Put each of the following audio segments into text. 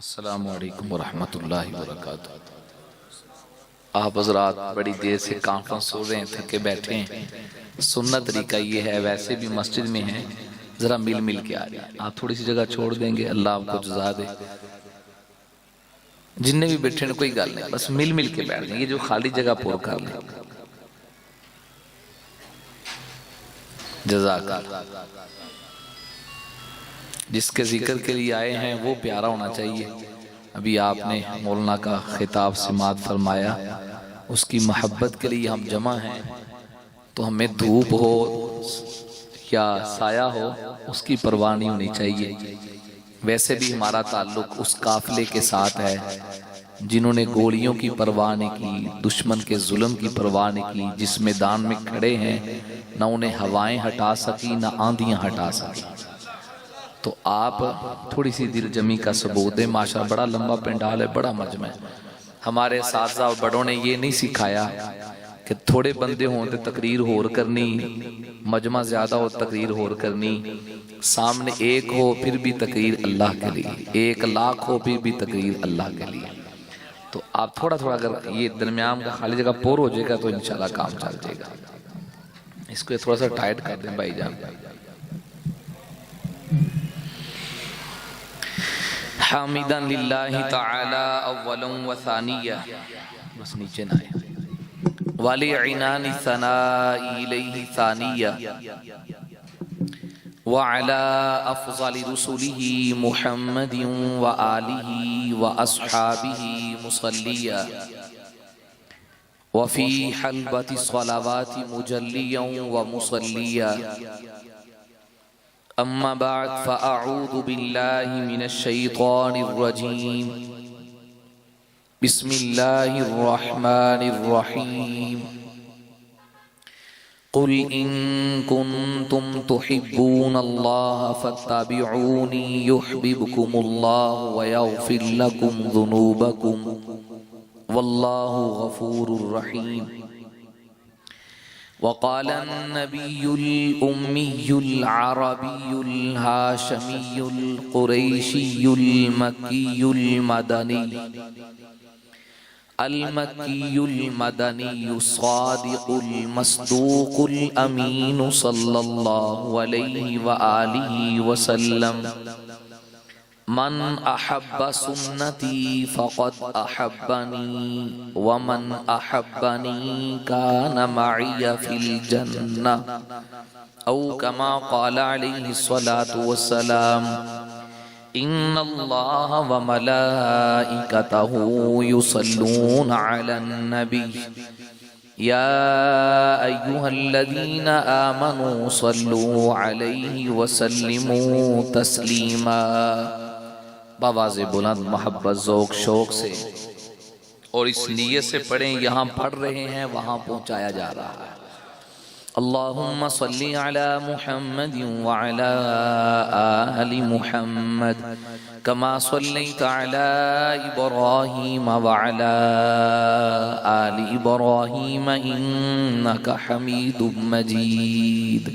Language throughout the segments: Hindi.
अस्सलामु अलैकुम वरहमतुल्लाहि वबरकातुहू। आप हज़रात बड़ी देर से कॉन्फ्रेंस हो रहे हैं, थके बैठे हैं। सुन्नत तरीका ये है, वैसे भी मस्जिद में है, ज़रा मिल मिल के आ जाए। आप थोड़ी सी जगह छोड़ देंगे, अल्लाह आपको जज़ा दे। जिन्ने भी बैठे कोई गल नहीं, बस मिल मिल के बैठ जाएंगे, जो खाली जगह पूर कर लें। जज़ाकल्लाह। जिसके जिक्र के लिए आए हैं वो प्यारा होना चाहिए। अभी आपने मौलाना का खिताब समात फरमाया, उसकी मोहब्बत के लिए हम जमा हैं, तो हमें धूप हो या साया हो उसकी परवाह नहीं होनी चाहिए। वैसे भी हमारा ताल्लुक उस काफिले के साथ है जिन्होंने गोलियों की परवाह नहीं की, दुश्मन के जुल्म की परवाह नहीं की, जिस मैदान में खड़े हैं ना उन्हें हवाएं हटा सकी ना आंधियां हटा सकी। तो आप थोड़ी सी दिल जमी का सबूत है। माशा बड़ा लंबा पंडाल है, बड़ा मजमा है। हमारे साथी और बड़ों ने ये नहीं सिखाया कि थोड़े बंदे हों तो तकरीर होर करनी, मजमा ज्यादा हो तकरीर होर करनी, सामने एक हो फिर भी तकरीर अल्लाह के लिए, 1,00,000 हो फिर भी तकरीर अल्लाह के लिए। तो आप थोड़ा थोड़ा अगर ये दरमियान का खाली जगह पोर हो जाएगा तो इंशाल्लाह काम चल जाएगा। इसको थोड़ा सा टाइट कर दें भाईजान। हामिदन लिल्लाहि ताला अव्वलन व सानिया, बस नीचे ना आए, वाली इनानी सनाई इलैहि सानिया व अला अफ़ज़ली रुसुलिही मुहम्मदिन व आलिही व अस्हाबिही मुसल्लिया व फ़ी हल्बति स्वलावाति मुजल्लियन व मुसल्लिया। अम्मा बाद फ़अऊज़ु बिल्लाहि मिनश शैतानिर रजीम। बिस्मिल्लाहिर रहमानिर रहीम। कुल इन कुन्तुम तुहिब्बूनल्लाह फत्तबिऊनी युहब्बिबकुमुल्लाह व यग़फिर लकुम ज़ुनूबकुम वल्लाहु गफूरुर रहीम। वक़ाल अन्नबियुल उम्मियुल अरबियुल हाशिमियुल कुरैशियुल मक्कियुल मदनी अल-मक्कियुल मदनी सादिकुल मस्दूकुल अमीन सल्लल्लाहु अलैहि व आलिहि वसल्लम। मन अहब्ब सुन्नती फ़क़द अहब्बनी व मन अहब्बनी कान मइय फ़िल जन्नह औ कमा क़ाल अलैहिस्सलातु वस्सलाम। इन्नल्लाह व मलाइकतहु युसल्लूना अलन नबी या अय्युहल्लज़ीना आमनू सल्लू अलैहि व सल्लिमू तस्लीमा। बावाज़े बुलंद मोहब्बत ज़ौक़ शौक़ से और इस नीयत से पढ़ें, यहाँ पढ़ रहे हैं वहाँ पहुँचाया जा रहा है। अल्लाहुम्मा सल्ली अला मुहम्मदिन व अला आलि मुहम्मद कमा सल्लैता अला इब्राहीम व अला आलि इब्राहीम इन्नका हमीदुम मजीद।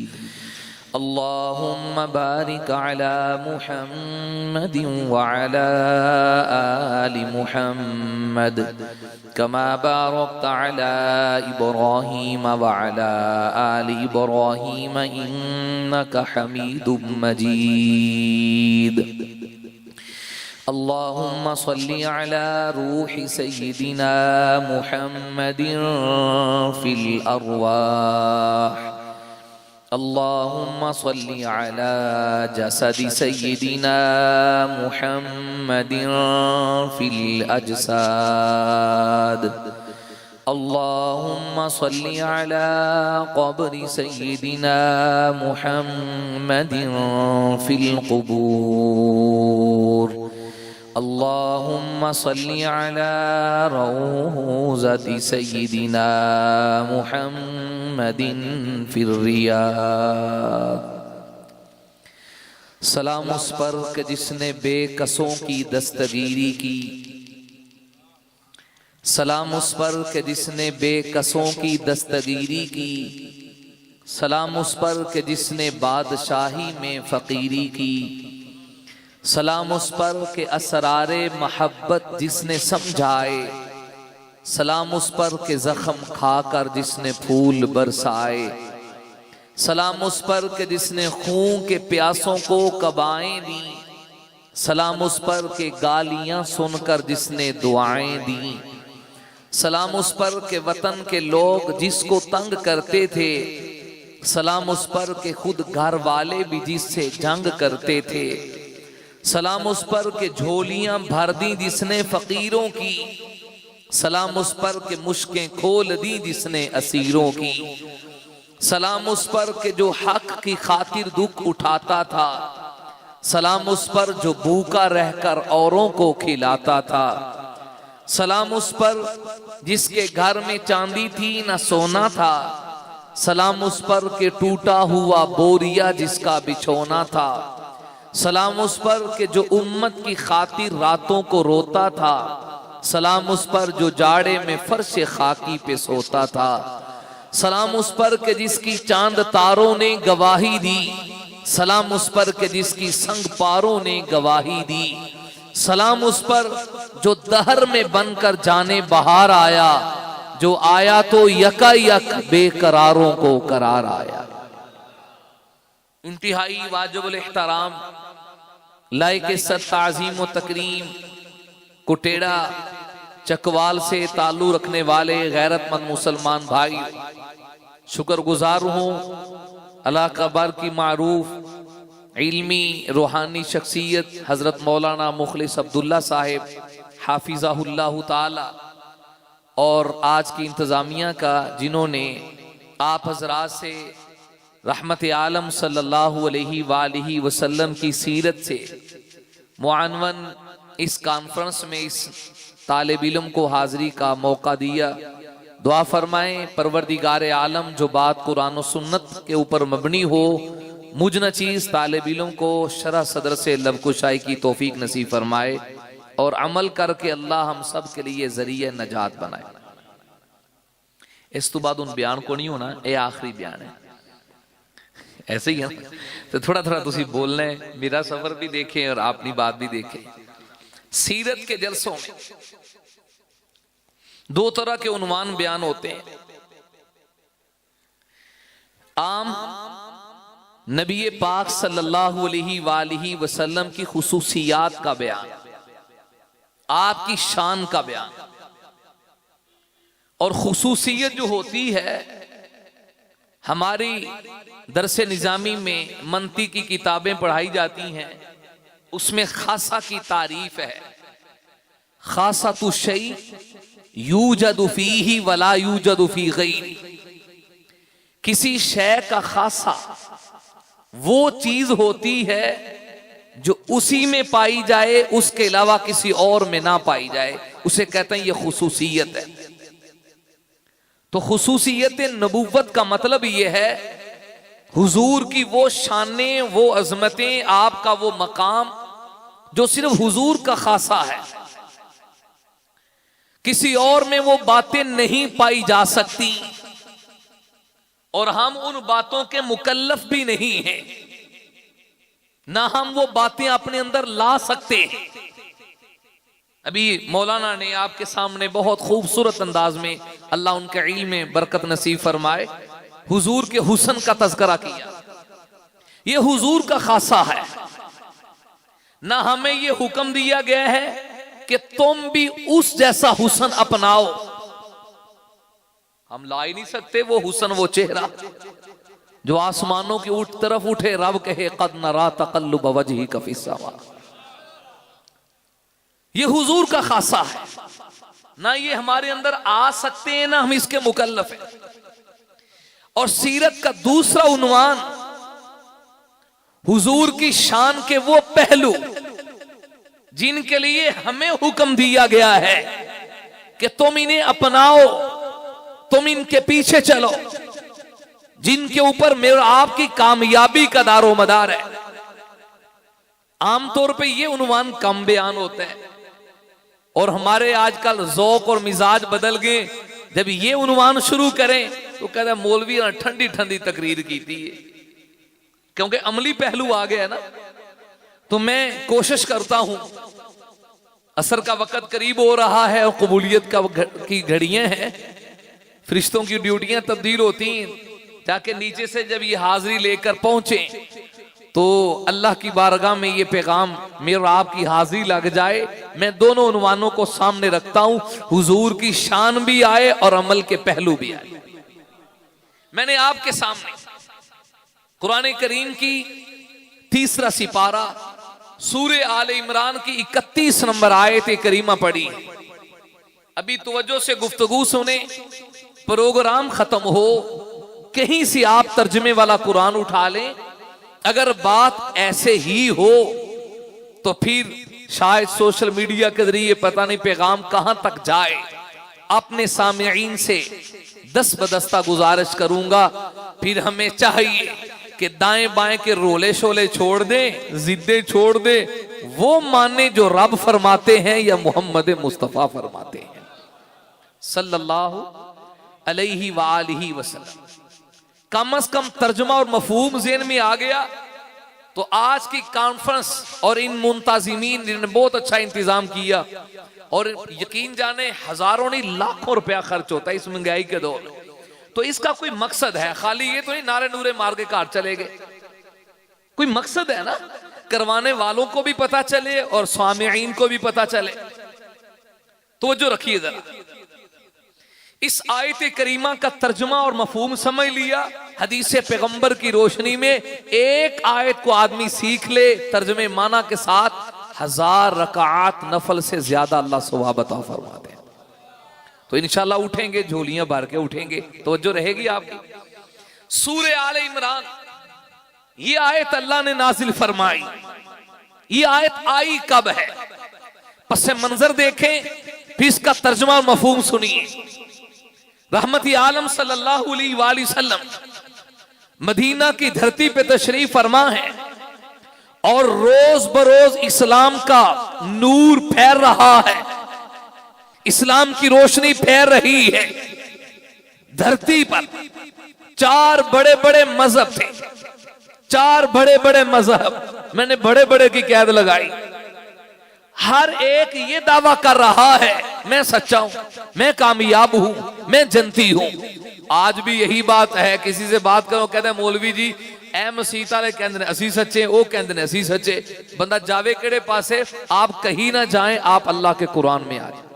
अल्लाहुम्मा बारिक अला मुहम्मदिन व अला आलि मुहम्मद कमा बारकता अला इब्राहीम व अला आलि इब्राहीम इन्नका हमीदुम मजीद। अल्लाहुम्मा सल्ली अला रूहि सय्यिदिना मुहम्मदिन फिल अरवाह। अल्लाहुम्मा सल्ली अला जसदि सय्यिदिना मुहम्मदिन फिल अजसाद। अल्लाहुम्मा सल्ली अला क़ब्रि सय्यिदिना मुहम्मदिन फिल क़ुबूर। अल्लाहुम्मा सल्ली अला रौज़ति सय्यिदिना मुहम्मदिन फिर रियाद। सलाम उस पर कि जिसने बेकसों की दस्तगीरी की, सलाम उस पर कि जिसने बेकसों की दस्तगीरी की, सलाम उस पर कि जिसने बादशाही में फ़कीरी की, सलाम उस पर के असरारे मोहब्बत जिसने समझाए, सलाम उस पर के जख्म खाकर जिसने फूल बरसाए, सलाम उस पर के जिसने खून के प्यासों को कबाएं दी, सलाम उस पर के गालियां सुनकर जिसने दुआएं दी, सलाम उस पर के वतन के लोग जिसको तंग करते थे, सलाम उस पर के खुद घर वाले भी जिससे जंग करते थे, सलाम उस पर के झोलियां भर दी जिसने फकीरों की, सलाम उस पर के मुश्कें खोल दी जिसने असीरों की, सलाम उस पर के जो हक की खातिर दुख उठाता था, सलाम उस पर जो भूखा रहकर औरों को खिलाता था, सलाम उस पर जिसके घर में चांदी थी न सोना था, सलाम उस पर के टूटा हुआ बोरिया जिसका बिछोना था, सलाम उस पर के जो उम्मत की खातिर रातों को रोता था, सलाम उस पर जो जाड़े में फर्श खाकी पे सोता था, सलाम उस पर के जिसकी चांद तारों ने गवाही दी, सलाम उस पर के जिसकी संग पारों ने गवाही दी, सलाम उस पर जो दहर में बनकर जाने बहार आया, जो आया तो यकायक बेकरारों को करार आया। इंतहाई वाजिबुल एहतराम लायक ताज़ीम व तकरीम कुटेड़ा चकवाल से ताल्लुक़ रखने वाले गैरतमंद मुसलमान भाई, शुक्रगुजार हूँ अल्लाह कबर की मारूफ इल्मी रूहानी शख्सियत हजरत मौलाना मुखलिस अब्दुल्ला साहिब हाफिज़हुल्लाह ताला और आज की इंतज़ामिया का, जिन्होंने आप हजरात से रहमत आलम सल्लल्लाहु अलैहि वसल्लम की सीरत से मुआनवन इस कॉन्फ्रेंस में इस तालिब इल्म को हाजिरी का मौका दिया। दुआ फरमाएं परवरदिगार आलम जो बात कुरान और सुन्नत के ऊपर मबनी हो, मुझ न चीज तालिब इल्म को शरह सदर से लबकुशाई की तौफीक नसीब फरमाए और अमल करके अल्लाह हम सब के लिए जरिए नजात बनाए। इस तो बाद उन बयान को नहीं होना, ये आखिरी बयान है, ऐसे ही है तो थोड़ा थोड़ा तुसी बोल लें, मेरा सफर भी देखें और अपनी बात भी देखें। सीरत के जलसों में दो तरह के उन्वान बयान होते हैं। आम नबी पाक सल्लल्लाहु अलैहि वसल्लम की खुसूसियात का बयान, आपकी शान का बयान। और खुसूसियत जो होती है, हमारी दरसे निजामी में मंती की किताबें पढ़ाई जाती हैं, उसमें खासा की तारीफ है। खासा तु शै यूजदु फीही वला यूजदु फी गैरी, किसी शय का खासा वो चीज होती है जो उसी में पाई जाए, उसके अलावा किसी और में ना पाई जाए, उसे कहते हैं ये खुसूसियत है। तो खुसूसियत नबुव्वत का मतलब ये है हुजूर की वो शानें, वो अजमतें, आपका वो मकाम जो सिर्फ हुजूर का खासा है, किसी और में वो बातें नहीं पाई जा सकती और हम उन बातों के मुकल्लफ भी नहीं हैं, ना हम वो बातें अपने अंदर ला सकते। अभी मौलाना ने आपके सामने बहुत खूबसूरत अंदाज में, अल्लाह उनके इल्म में बरकत नसीब फरमाए, हुजूर के हुस्न का तज़किरा किया। ये हुजूर का खासा है, ना हमें ये हुक्म दिया गया है कि तुम भी उस जैसा हुस्न अपनाओ। हम ला ही नहीं सकते वो हुस्न, वो चेहरा जो आसमानों की तरफ उठे, रब कहे कद नरा तक़ल्लुब वजहिक फ़िस समा। ये हुजूर का खासा है, ना ये हमारे अंदर आ सकते हैं, ना हम इसके मुकल्लफ हैं। और सीरत का दूसरा उन्वान हुजूर की शान के वो पहलू जिनके लिए हमें हुक्म दिया गया है कि तुम इन्हें अपनाओ, तुम इनके पीछे चलो, जिनके ऊपर मेरा आपकी कामयाबी का दारो मदार है। आमतौर पे ये उन्वान कम बयान होते हैं और हमारे आजकल ज़ौक़ और मिजाज बदल गए। जब ये उन्वान शुरू करें तो कहते मौलवी ने ठंडी ठंडी तकरीर की थी, क्योंकि अमली पहलू आ गया ना। तो मैं कोशिश करता हूं, असर का वक्त करीब हो रहा है और कबूलियत की घड़ियां हैं, फरिश्तों की ड्यूटियां तब्दील होती हैं, ताकि नीचे से जब ये हाजिरी लेकर पहुंचे तो अल्लाह की बारगाह में ये पैगाम मेरा आपकी हाजिरी लग जाए। मैं दोनों उन्वानों को सामने रखता हूं, हुजूर की शान भी आए और अमल के पहलू भी आए। मैंने आपके सामने कुरान करीम की तीसरा सिपारा सूरे आले इमरान की 31 नंबर आयत करीमा पढ़ी। अभी तवज्जो से गुफ्तगू सुने, प्रोग्राम खत्म हो, कहीं से आप तर्जमे वाला कुरान उठा लें। अगर बात ऐसे ही हो तो फिर शायद सोशल मीडिया के जरिए पता नहीं पैगाम कहां तक जाए। अपने सामईन से दस्तबदस्ता गुजारिश करूंगा, फिर हमें चाहिए कि दाएं बाएं के रोले शोले छोड़ दें, जिद्दे छोड़ दें, वो माने जो रब फरमाते हैं या मोहम्मद मुस्तफा फरमाते हैं सल्लल्लाहु अलैहि वालिहि वसल्लम। कम अज कम तर्जुमा और मफहूम ज़हन में आ गया तो आज की कॉन्फ्रेंस और इन मुंताजिमीन ने बहुत अच्छा इंतजाम किया। और यकीन जाने हजारों नहीं लाखों रुपया खर्च होता है इस महंगाई के दौर में। तो इसका कोई मकसद है, खाली ये तो नहीं नारे नूरे मार के कार चले गए। कोई मकसद है ना, करवाने वालों को भी पता चले और सामिईन को भी पता चले। तो जो रखिए जरा, इस आयत करीमा का तर्जुमा और मफहूम समझ लिया, हदीस पैगंबर की रोशनी में एक आयत को आदमी सीख ले तर्जुमे माना के साथ, 1000 रकात नफल से ज्यादा अल्लाह सवाब अता फरमाते हैं। तो इंशाल्लाह उठेंगे, झोलियां भर के उठेंगे, तवज्जो रहेगी आपकी। सूरे आले इमरान ये आयत अल्लाह ने नाजिल फरमाई। ये आयत आई कब है, पस मंजर देखें, फिर इसका तर्जुमा और मफहूम सुनिए। रहमती आलम सल्लल्लाहु अलैहि वसल्लम मदीना की धरती पे तशरीफ फरमा है और रोज बरोज इस्लाम का नूर फैल रहा है, इस्लाम की रोशनी फैल रही है। धरती पर 4 बड़े बड़े मजहब थे, 4 बड़े बड़े मजहब, मैंने बड़े बड़े की कैद लगाई। हर एक ये दावा कर रहा है मैं सच्चा हूं, मैं कामयाब हूं, मैं जनती हूं। आज भी यही बात है, किसी से बात करो कहते हैं मौलवी जी ए मसीत वाले कहते हैं असी सच्चे, वो कहते हैं असी सच्चे। बंदा जावे केड़े पासे, आप कहीं ना जाएं, आप अल्लाह के कुरान में आ जाए।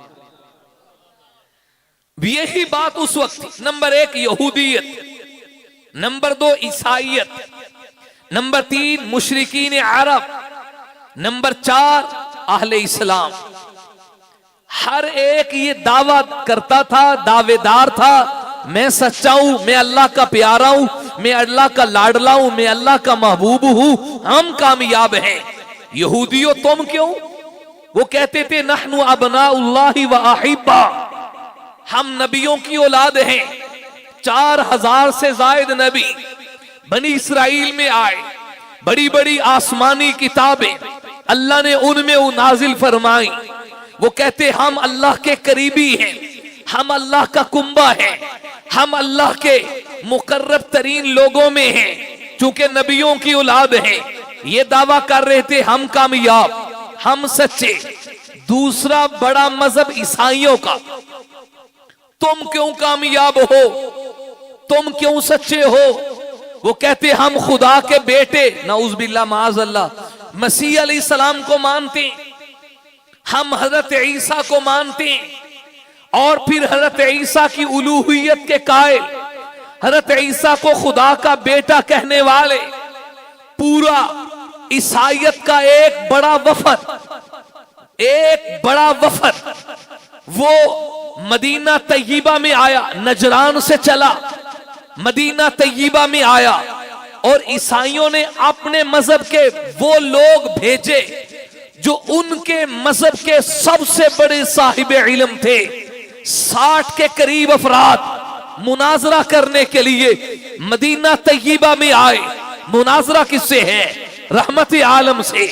यही बात उस वक्त थी। नंबर 1 यहूदियत, नंबर 2 ईसाइयत, नंबर 3 मुशरिकीन अरब, नंबर 4 अहले इस्लाम। हर एक ये दावा करता था, दावेदार था, मैं सच्चा हूं, मैं अल्लाह का प्यारा हूं, मैं अल्लाह का लाडला हूं, मैं अल्लाह का महबूब हूं, हम कामयाब हैं। यहूदियों तुम क्यों? वो कहते थे नहनु अबनाउल्लाहि व अहिब्बा, हम नबियों की औलाद हैं। 4000 से जायद नबी बनी इसराइल में आए, बड़ी बड़ी आसमानी किताबें अल्लाह ने उनमें वो नाजिल फरमाई। वो कहते हम अल्लाह के करीबी हैं, हम अल्लाह का कुंबा है, हम अल्लाह के मुकर्रब तरीन लोगों में हैं, चूंकि नबियों की औलाद हैं। ये दावा कर रहे थे हम कामयाब, हम सच्चे। दूसरा बड़ा मजहब ईसाइयों का, तुम क्यों कामयाब हो, तुम क्यों सच्चे हो? वो कहते हम खुदा के बेटे, नाउज़ुबिल्लाह माअज़ल्लाह, मसीह अलैहिस्सलाम को मानते, हम हजरत ईसा को मानते, और फिर हजरत ईसा की उलूहियत के कायल, हजरत ईसा को खुदा का बेटा कहने वाले पूरा ईसाइयत का एक बड़ा वफद वो मदीना तैयबा में आया, नजरान से चला, मदीना तैयबा में आया, और ईसाइयों ने अपने मजहब के वो लोग भेजे जो उनके मजहब के सबसे बड़े साहिब इल्म थे। 60 के करीब अफराद मुनाजरा करने के लिए मदीना तैयबा में आए। मुनाजरा किससे है? रहमत आलम से।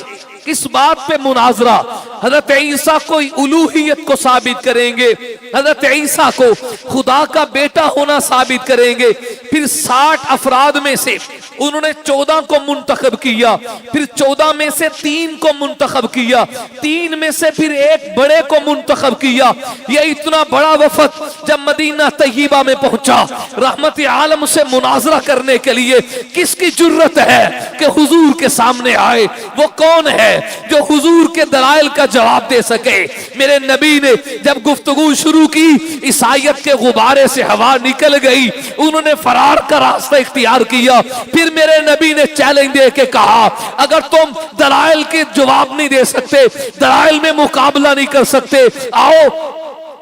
किस बात पे मुनाजरा? हजरत ईसा को उलूहियत को साबित करेंगे, हजरत ईसा को खुदा का बेटा होना साबित करेंगे। फिर 60 अफराद में से उन्होंने 14 को मुंतखब किया, फिर 14 में से 3 को मुंतखब किया, 3 में से फिर एक बड़े को मुंतखब किया। ये इतना बड़ा वफद जब मदीना तैयबा में पहुंचा, रहमत आलम से मुनाजरा करने के लिए किसकी जुर्रत है कि हुजूर के सामने आए? वो कौन है जो हुजूर के दलाइल का जवाब दे सके? मेरे नबी ने जब गुफ्तगू शुरू की, ईसाइयत के गुब्बारे से हवा निकल गई, उन्होंने फरार का रास्ता इख्तियार किया। फिर मेरे नबी ने चैलेंज दे के कहा, अगर तुम दलाइल के जवाब नहीं दे सकते, दलाइल में मुकाबला नहीं कर सकते, आओ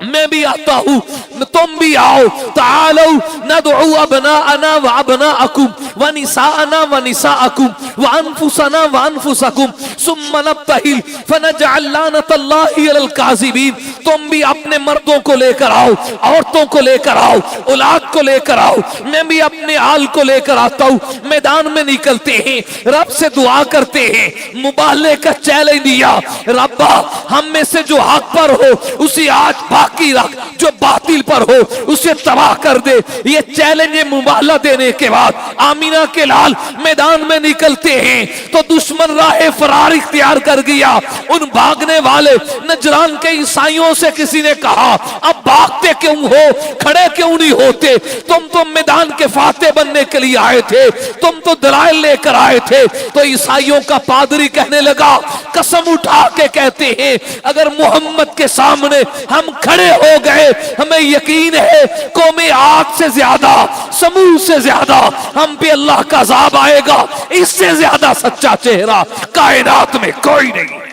मैं भी आता हूं, तुम भी आओ। तालो नदउ अबनाअना व अबनाअकुम व निसाअना व निसाअकुम व अनफुसना व अनफुसकुम सुम्मा नब्तहिल फनजअल लानतल्लाहि अलल काज़िबीन। तुम भी अपने मर्दों को लेकर आओ, औरतों को लेकर आओ, औलाद को लेकर आओ, मैं भी अपने आल को लेकर आता हूं। मैदान में निकलते हैं, रब से दुआ करते हैं, मुबाले का चैलेंज दिया, रब्बा हम में से जो हक पर हो उसी आज बाकी रख, जो बातिल पर हो उसे तबाह कर दे। ये चैलेंज मुबाला देने के बाद आमीना के लाल मैदान में निकलते हैं तो दुश्मन राह फरार इख्तियार कर गया। उन भागने वाले नजरान के ईसाइयों से किसी ने कहा, अब भागते क्यों हो, खड़े क्यों नहीं होते? तुम तो मैदान के फाते बनने के लिए आए थे, तुम तो दलाइल लेकर आए थे। तो ईसाइयों का पादरी कहने लगा, कसम उठा के कहते हैं, अगर मोहम्मद के सामने हम खड़े हो गए, हमें यकीन है कौमे आद से ज्यादा, समूह से ज्यादा हम पे अल्लाह का अज़ाब आएगा। इससे ज्यादा सच्चा चेहरा कायनात में कोई नहीं है।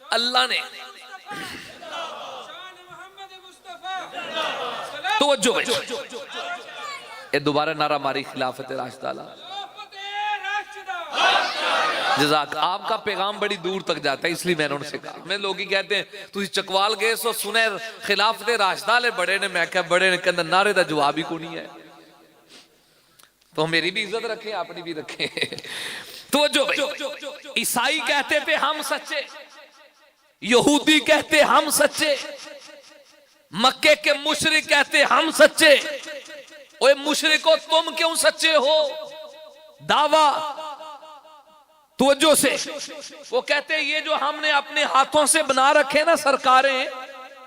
अल्लाह ने तवज्जो भाई, ये दोबारा नारा मारी, खिलाफत राशिदा। जज़ाक, आपका पैगाम बड़ी दूर तक जाता है, इसलिए मैंने उनसे कहा। मैं लोग ही कहते हैं तुझे चकवाल गए सो सुने खिलाफत राशिदा ले बड़े ने, मैं क्या बड़े ने कहते नारे का जवाब ही को नहीं है। तो मेरी भी इज्जत रखें, अपनी भी रखें। तो जो ईसाई कहते थे हम सच्चे, यहूदी कहते हम सच्चे, मक्के के मुशरिक कहते हम सच्चे। ओए मुशरिको तुम क्यों सच्चे हो? दावा तवज्जो से, वो कहते ये जो हमने अपने हाथों से बना रखे ना सरकारें,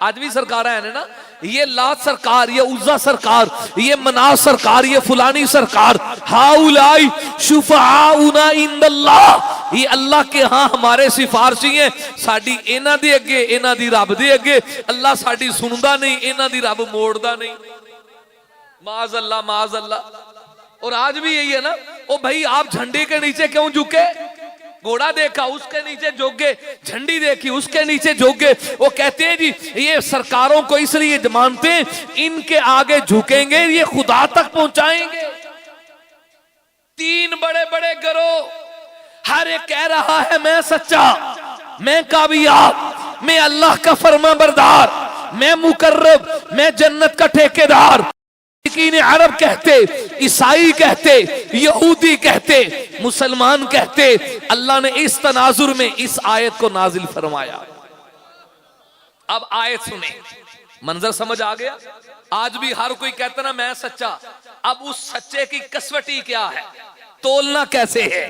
आज भी सरकार है ना, ये लात सरकार, ये उज़्ज़ा सरकार, ये मनाव सरकार, ये फुलानी सरकार, हाउलाई शुफाउना इंदल्लाह, ये अल्लाह के हाँ हमारे सिफारशी हैं। साडी इन्हां दे अगे, इन्हां दी रब दे अगे अल्लाह साडी सुनदा नहीं, इन्हां दी रब मोड़दा नहीं। माज़ अल्लाह, माज़ अल्लाह। और आज भी यही है ना, ओ भाई आप झंडे के नीचे क्यों झुके? घोड़ा देखा उसके नीचे झुके, झंडी देखी उसके नीचे झुके। वो कहते हैं जी ये सरकारों को इसलिए मानते हैं, इनके आगे झुकेंगे ये खुदा तक पहुंचाएंगे। 3 बड़े बड़े गिरोह, हर एक कह रहा है मैं सच्चा, मैं कामयाब, मैं अल्लाह का फरमाबरदार, मैं मुकर्रब, मैं जन्नत का ठेकेदार। अरब कहते, ईसाई कहते, यहूदी कहते, मुसलमान कहते। अल्लाह ने इस तनाजुर में इस आयत को नाजिल फरमाया। अब आयत सुने, मंजर समझ आ गया? आज भी हर कोई कहता ना मैं सच्चा। अब उस सच्चे की कसवटी क्या है, तोलना कैसे है,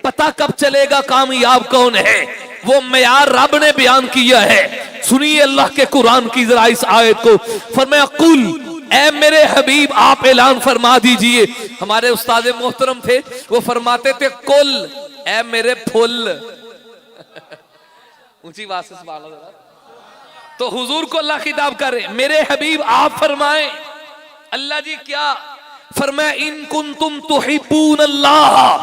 पता कब चलेगा कामयाब कौन है, वो मयार रब ने बयान किया है। सुनिए अल्लाह के कुरान की जरा इस आयत को। फरमाया कुल, ऐ मेरे हबीब आप ऐलान फरमा दीजिए। हमारे उस्ताद मोहतरम थे, वो फरमाते थे कुल ऐ मेरे फुल। ऊंची बात से सवाल हो, तो हुजूर को अल्लाह खिताब करे, मेरे हबीब आप फरमाएं। अल्लाह जी क्या फरमाया, इन कुंतुम तुहिब्बून अल्लाह,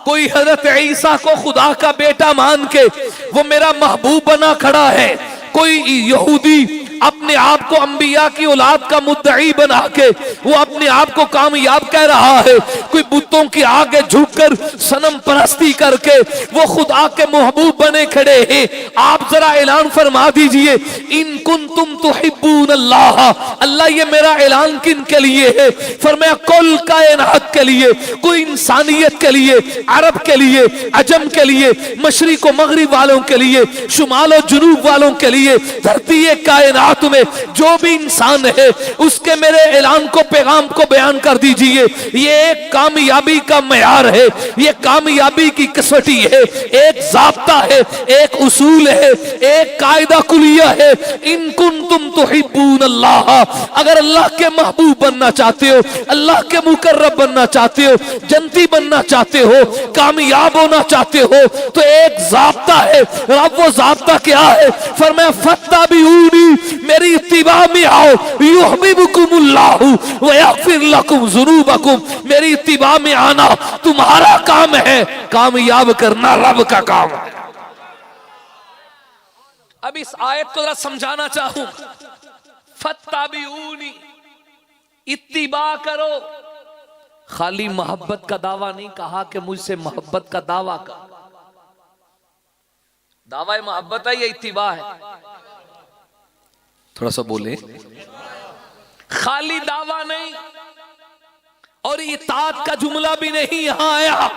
कोई हजरत ईसा को खुदा का बेटा मान के वो मेरा महबूब बना खड़ा है, कोई यहूदी अपने आप को अंबिया की औलाद का मुद्दई बना के वो अपने आप को कामयाब कह रहा है, कोई बुतों के आगे झुककर सनम परस्ती करके वो खुदा के महबूब बने खड़े हैं। आप जरा ऐलान फरमा दीजिए, इन कुंतुम तुहिब्बून अल्लाह, अल्लाह ये मेरा ऐलान किन के लिए है? फरमाया कुल कायनात के लिए, कोई इंसानियत के लिए, अरब के लिए, अजम के लिए, मशरिक व मगरिब वालों के लिए, शुमाल और जुनूब वालों के लिए, धरती कायनात कायनात में जो भी इंसान है उसके मेरे ऐलान को, पैगाम को बयान कर दीजिए। ये एक कामयाबी का मयार है, ये कामयाबी की कसौटी है, एक ज़ाब्ता है, एक उसूल है, एक कायदा कुलिया है। इन कुंतुम तुहिब्बून अल्लाह, अगर अल्लाह के महबूब बनना चाहते हो, अल्लाह के मुकर्रब बनना चाहते हो, जन्नती बनना चाहते हो, कामयाब होना चाहते हो, तो एक ज़ाब्ता है। अब वो ज़ाब्ता क्या है? फरमाया फत्तबिऊनी, मेरी इत्तिबा में आओ, युहब्बुकुमुल्लाहु व यगफिर लकुम ज़ुनूबकुम। मेरी इत्तिबा में आना तुम्हारा काम है, कामयाब करना रब का काम है। अब इस आयत को जरा समझाना चाहूं। फत्तबिऊनी, इत्तिबा करो। खाली मोहब्बत का दावा नहीं कहा कि मुझसे मोहब्बत का दावा कर। दावा मोहब्बत है या इत्तिबा है? थोड़ा सा बोले। खाली दावा नहीं और इताअत का जुमला भी नहीं यहां आया,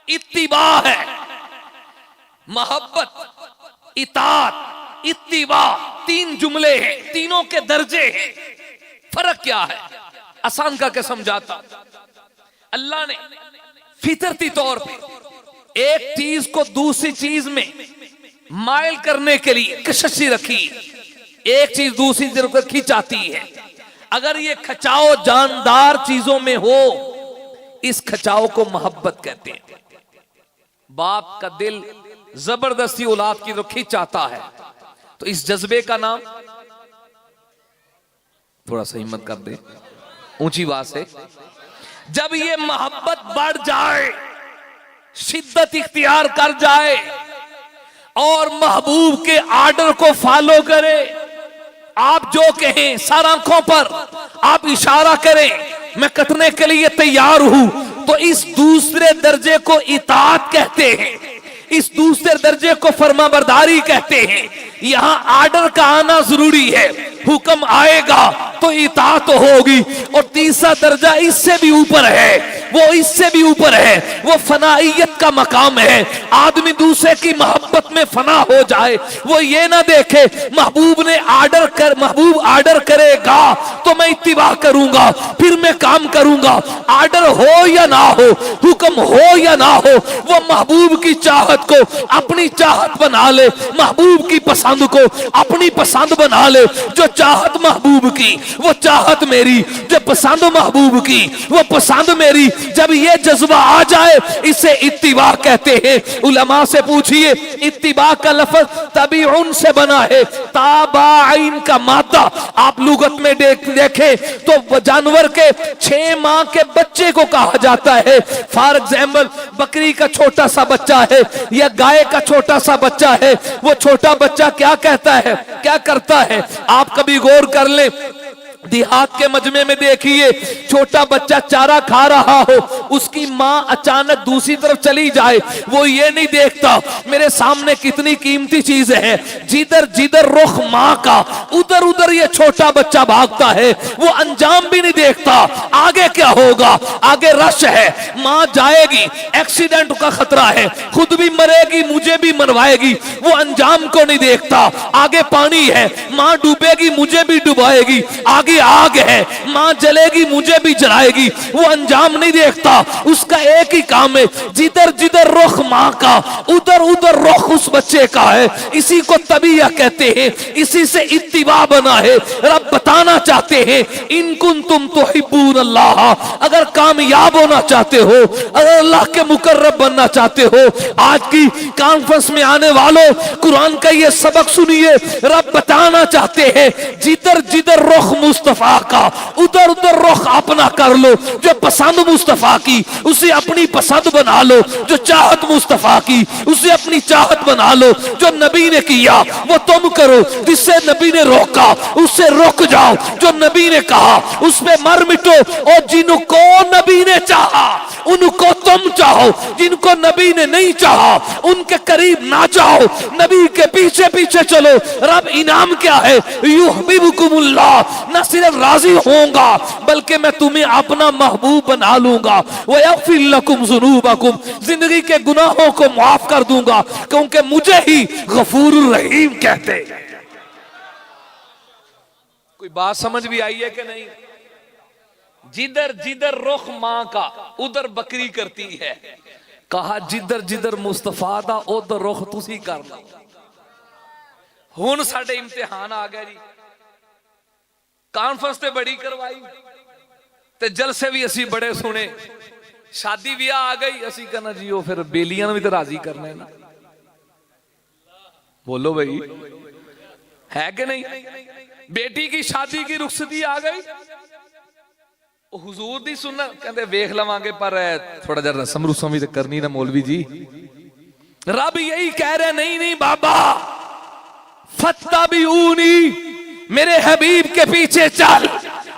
इत्तिबा है। मोहब्बत, इताअत, इत्तिबा, तीन जुमले हैं, तीनों के दर्जे हैं। फर्क क्या है? आसान करके समझाता। अल्लाह ने फितरती तौर पे एक चीज को दूसरी चीज में माइल करने के लिए कशिश रखी। एक चीज दूसरी चीज को खिंचाती है। अगर ये खचाव जानदार चीजों में हो, इस खचाव को मोहब्बत कहते हैं। बाप का दिल जबरदस्ती औलाद की तरफ खिंचाता है, तो इस जज्बे का नाम, थोड़ा सा हिम्मत कर दे, ऊंची बात से, जब ये मोहब्बत बढ़ जाए, शिद्दत इख्तियार कर जाए और महबूब के आर्डर को फॉलो करे, आप जो कहें सर आंखों पर आप इशारा करें, मैं कटने के लिए तैयार हूं, तो इस दूसरे दर्जे को इताअत कहते हैं, इस दूसरे दर्जे को फरमाबरदारी कहते हैं। यहां आर्डर का आना जरूरी है, हुक्म आएगा तो इताअत होगी। और तीसरा दर्जा इससे भी ऊपर है, वो इससे भी ऊपर है, वो फनाइयत का मकाम है। आदमी दूसरे की मोहब्बत में फना हो जाए, वो ये ना देखे महबूब आर्डर करेगा तो मैं इत्तिबा करूंगा, फिर मैं काम करूंगा। आर्डर हो या ना हो, हुक्म हो या ना हो, वो महबूब की चाहत को अपनी चाहत बना ले, महबूब की पसंद को अपनी पसंद बना ले। जो चाहत महबूब की वो चाहत मेरी, जो पसंद महबूब की वो पसंद मेरी। जब ये जज्बा आ जाए, इसे इत्तिबा कहते हैं। उलमा से पूछिए, इत्तिबा का लफ्ज तबीउन से बना है, ताबाइन का मादा। आप लुगत में देखें तो जानवर के 6 माह के बच्चे को कहा जाता है। फॉर एग्जाम्पल, बकरी का छोटा सा बच्चा है या गाय का छोटा सा बच्चा है, वो छोटा बच्चा क्या कहता है, क्या करता है? आप कभी गौर कर ले, देहात के मजमे में देखिए, छोटा बच्चा चारा खा रहा हो, उसकी माँ अचानक दूसरी तरफ चली जाए, वो ये नहीं देखता मेरे सामने कितनी कीमती चीज है। जिधर जिधर रुख माँ का, उधर उधर ये छोटा बच्चा भागता है, वो अंजाम भी नहीं देखता आगे क्या होगा। आगे रश है, माँ जाएगी, एक्सीडेंट का खतरा है, खुद भी मरेगी, मुझे भी मरवाएगी, वो अंजाम को नहीं देखता। आगे पानी है, माँ डूबेगी, मुझे भी डुबाएगी, आगे आग है, मां जलेगी, मुझे भी जलाएगी, वो अंजाम नहीं देखता। उसका एक ही काम है, जिधर जिधर रुख मां का, उधर उधर रुख उस बच्चे का है। इसी को तबीया कहते हैं, इसी से इत्तिबा बना है। रब बताना चाहते हैं, इन कुंतुम तुहिब्बून अल्लाह, अगर कामयाब होना चाहते हो, अगर अल्लाह के मुकर्रब बनना चाहते हो, आज की कॉन्फ्रेंस में आने वालों, कुरान का ये सबक सुनिए। रब बताना चाहते हैं, जिधर जिधर रुख मुस्तफा का, उधर उधर रुख अपना कर लो। जो पसंद मुस्तफा की, उसे अपनी पसंद बना लो। जो चाहत मुस्तफा की, उसे अपनी चाहत बना लो। जो नबी ने किया वो तुम करो, जिससे नबी ने रोका उससे रुक जाओ। जो नबी ने कहा उस पे मर मिटो, और जिनको नबी ने चाहा उनको तुम चाहो, जिनको नबी ने नहीं चाहा उनके करीब ना जाओ, नबी के पीछे पीछे चलो। रब इनाम क्या है? युहब्बुकुमुल्लाह, न सिर्फ राजी होऊंगा बल्कि मैं तुम्हें अपना महबूब बना लूंगा। व यगफिर लकुम ज़ुनूबकुम, जिंदगी के गुनाहों को माफ कर दूंगा, क्योंकि मुझे ही गफूरुर रहीम कहते हैं। कोई बात समझ भी आई है कि नहीं? जिधर जिधर रुख मां का उधर बकरी करती है। कहा जिधर जिधर मुस्तफा दा उधर रुख तुसी कर लो। हुण साडे इम्तिहान आ गया जी, कॉन्फ्रेंस ते बड़ी करवाई ते जलसे भी असी बड़े सुने, शादी ब्याह आ गई, असी कहना जी वो फिर बेलियां भी तो राजी करना है ना। बोलो भाई, है कि नहीं? बेटी की शादी की रुखसती आ गई, हुजूर दी सुनना कहते वेख लवांगे, पर थोड़ा जरा रस्म रुस्म भी तो करनी ना मौलवी जी। रब यही कह रहे, नहीं नहीं बाबा, फत्तबिऊनी, मेरे हबीब के पीछे चल,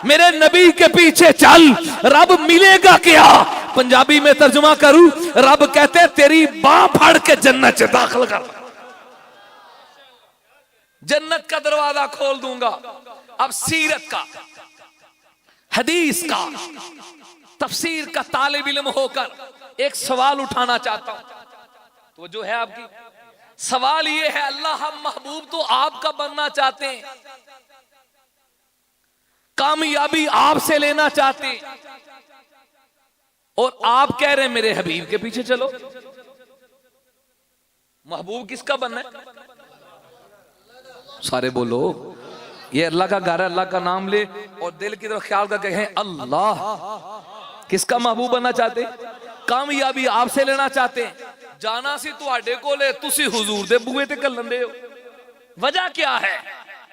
मेरे नबी के पीछे चल। रब मिलेगा क्या? पंजाबी में तर्जुमा करूं, रब कहते तेरी बां फाड़ के जन्नत से दाखिल कर, जन्नत का दरवाजा खोल दूंगा। अब सीरत का, हदीस का, तफसीर का तालिब इल्म होकर एक सवाल उठाना चाहता हूं। तो जो है आपकी सवाल ये है, अल्लाह हम महबूब तो आपका बनना चाहते हैं, कामयाबी आपसे लेना चाहते हैं, और आप कह रहे हैं मेरे हबीब के पीछे चलो। महबूब किसका बनना है? सारे बोलो, ये अल्लाह का घर है, अल्लाह का नाम ले और दिल की तरफ ख्याल करके कहें अल्लाह। किसका महबूब बनना चाहते? कामयाबी आपसे लेना चाहते हैं। जाना सी तुहाडे कोले, तुसी हुजूर दे बूहे ते कल्लन दे हो। वजह क्या है?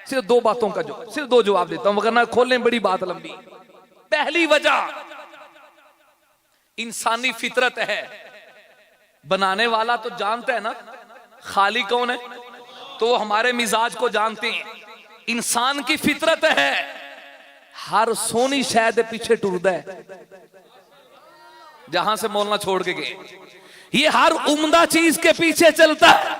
सिर्फ दो बातों का सिर्फ दो जवाब देता हूं, वरना खोलने बड़ी बात लंबी। पहली वजह, इंसानी फितरत है। बनाने वाला तो जानता है ना खाली कौन है, तो वो हमारे मिजाज को जानते हैं। इंसान की फितरत है, हर सोनी शायद पीछे टुरदा है, जहां से मौलाना छोड़ के गए। ये हर उम्दा चीज के पीछे चलता है,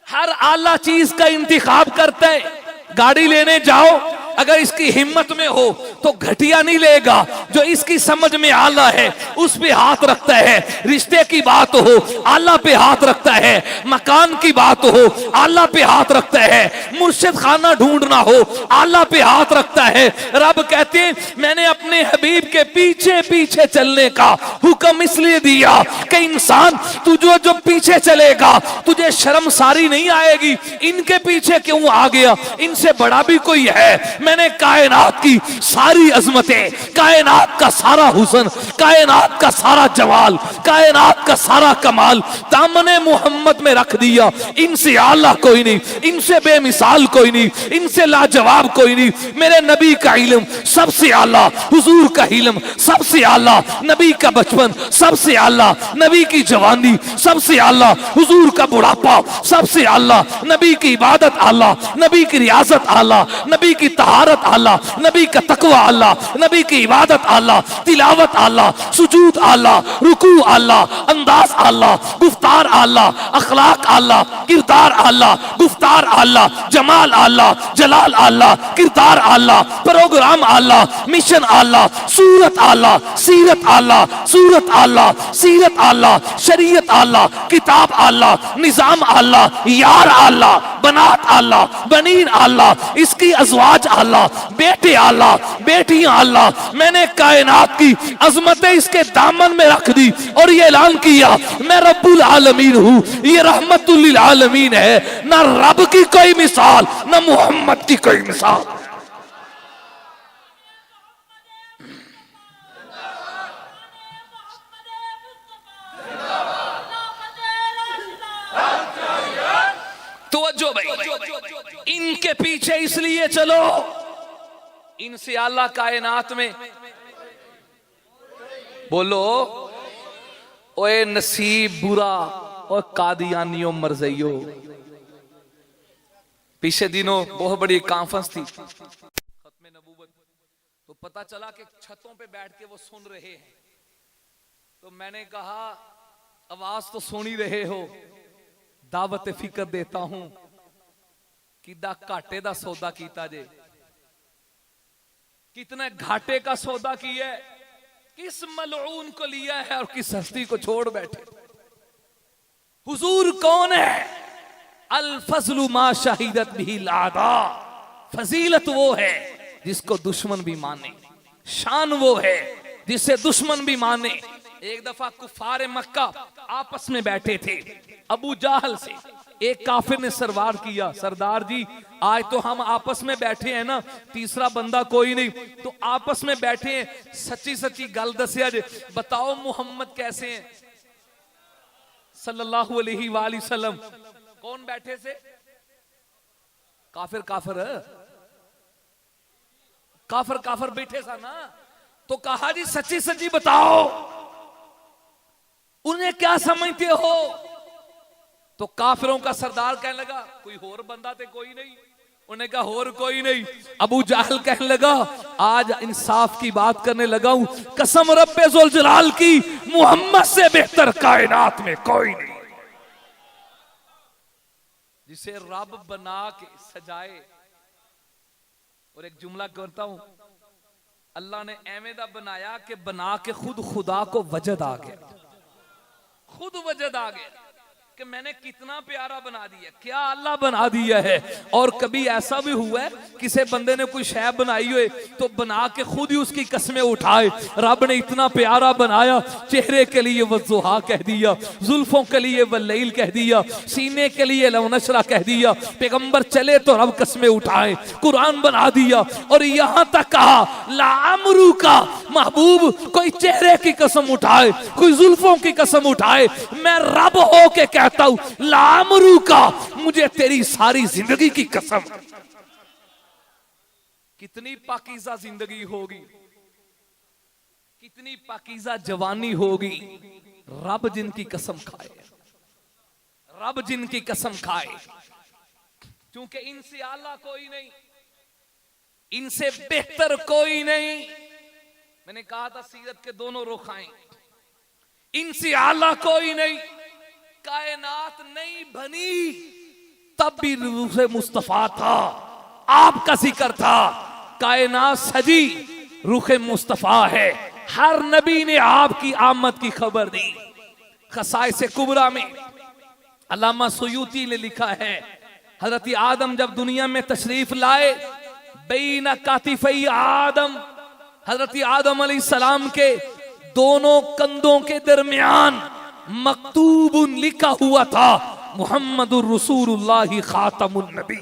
हर आला चीज का इंतखाब करता है। गाड़ी लेने जाओ, अगर इसकी हिम्मत में हो तो घटिया नहीं लेगा, जो इसकी समझ में आला है उस पे हाथ रखता है। रिश्ते की बात हो, आला पे हाथ रखता है। मकान की बात हो, आला पे हाथ रखता है। मुर्शिद खाना ढूंढना हो, आला पे हाथ रखता है। रब कहते हैं मैंने अपने हबीब के पीछे पीछे चलने का हुक्म इसलिए दिया कि इंसान तू जो पीछे चलेगा तुझे शर्मसारी नहीं आएगी, इनके पीछे क्यों आ गया, इनसे बड़ा भी कोई है। मैंने कायनात की सारी अजमतें, कायनात का सारा हुस्न, कायनात का सारा जमाल, कायनात का सारा कमाल दामने मोहम्मद में रख दिया। इनसे आला कोई नहीं, इनसे बेमिसाल कोई नहीं, इनसे लाजवाब कोई नहीं। मेरे नबी का इल्म सबसे आला, हुजूर का इल्म सबसे आला, नबी का बचपन सबसे आला, नबी की जवानी सबसे आला, हुजूर का बुढ़ापा सबसे आला, नबी की इबादत आला, नबी की रियाजत आला, नबी की तहारत आला, नबी का तकवा आला, नबी की इबादत आला, तिलावत आला, सुजूद आला, रुकू आला, अंदाज आला, गुफ्तार आला, अखलाक आला, किरदार आला, गुफ्तार आला, जमाल आला, जलाल आला, किरदार आला, प्रोग्राम आला, मिशन आला, सूरत आला, सीरत आला, सूरत आला, सीरत आला, शरीयत आला, किताब आला, निजाम आला, यार आला, बनात आला, बनीन आला, इसकी अज़वाज आला, बेटे आला, बेटियां आला। मैंने कायनात की अजमतें इसके दामन में रख दी और ये ऐलान किया मैं रब्बुल आलमीन हूं, ये रहमतुल लिल आलमीन है। ना रब की कोई मिसाल, ना मोहम्मद की कोई मिसाल। तो भाई इनके पीछे इसलिए चलो, इनसे आला कायनात में। बोलो ओए नसीब बुरा और कादियानियों मरज़इयो। पिछले दिनों बहुत बड़ी कॉन्फ्रेंस थी खत्मे नबूवत, तो पता चला कि छतों पे बैठ के वो सुन रहे हैं। तो मैंने कहा आवाज तो सुन ही रहे हो, दावत फिक्र देता हूं कि घाटे का सौदा कीता जे, कितने घाटे का सौदा किया है, किस मलऊन को लिया है और किस हस्ती को छोड़ बैठे। हुजूर कौन है? अल फज़लु मा शहीदत बिहिल आदा, फजीलत वो है जिसको दुश्मन भी माने, शान वो है जिसे दुश्मन भी माने। एक दफा कुफार मक्का आपस में बैठे थे, अबू जाहल से एक काफिर ने सरवार किया, सरदार जी आज तो हम आपस में बैठे हैं ना, तीसरा बंदा कोई नहीं, तो आपस में बैठे हैं, सच्ची सच्ची गल दसिया जे, बताओ मोहम्मद कैसे हैं सल्लल्लाहु अलैहि वसल्लम। कौन बैठे से? काफिर काफिर काफिर काफिर बैठे सा ना। तो कहा जी सच्ची सच्ची बताओ उन्हें क्या समझते हो? तो काफिरों का सरदार कहने लगा कोई और बंदा थे कोई नहीं। उन्हें कहा और कोई नहीं। अबू जाहल कहने लगा आज इंसाफ की बात करने लगा हूं, कसम रब्बे जुल जलाल की, मोहम्मद से बेहतर कायनात में कोई नहीं। जिसे रब बना के सजाए। और एक जुमला करता हूं, अल्लाह ने एवें दा बनाया कि बना के खुद खुदा को वजद आ गया, खुद वजद आ गया कि मैंने कितना प्यारा बना दिया, क्या अल्लाह बना दिया है। और कभी ऐसा भी हुआ है किसी बंदे ने कोई शय बनाई हुए तो बना के खुद ही उसकी कसमें उठाए, रब ने इतना प्यारा बनाया, चेहरे के लिए वज़ुहा कह दिया, जुल्फों के लिए वल्लैल कह दिया, सीने के लिए लवनशरा कह दिया, पैगंबर चले तो रब कसमें उठाए, कुरान बना दिया। और यहां तक कहा लामरू का महबूब कोई चेहरे की कसम उठाए, कोई जुल्फों की कसम उठाए, मैं रब हो के कहता हूं लामरू का, मुझे तेरी सारी जिंदगी की कसम। कितनी पाकीज़ा जिंदगी होगी, कितनी पाकीज़ा जवानी होगी, रब जिनकी कसम खाए, रब जिनकी कसम खाए। क्योंकि इनसे आला कोई नहीं, इनसे बेहतर कोई नहीं। मैंने कहा था सीरत के दोनों रुख आए, इनसे आला कोई नहीं। कायनात नहीं बनी तब भी रूह मुस्तफा था, आपका जिक्र था। कायनात सजी रूह मुस्तफा है, हर नबी ने आपकी आमद की खबर दी। खसाइस कुबरा में अल्लामा सुयूती ने लिखा है, हजरत आदम जब दुनिया में तशरीफ लाए, बैना कातिफई आदम, हजरत आदम अलैहिस्सलाम के दोनों कंधों के दरमियान मकतूबुन लिखा हुआ था मुहम्मदुर रसूलुल्लाह खातमुन नबी।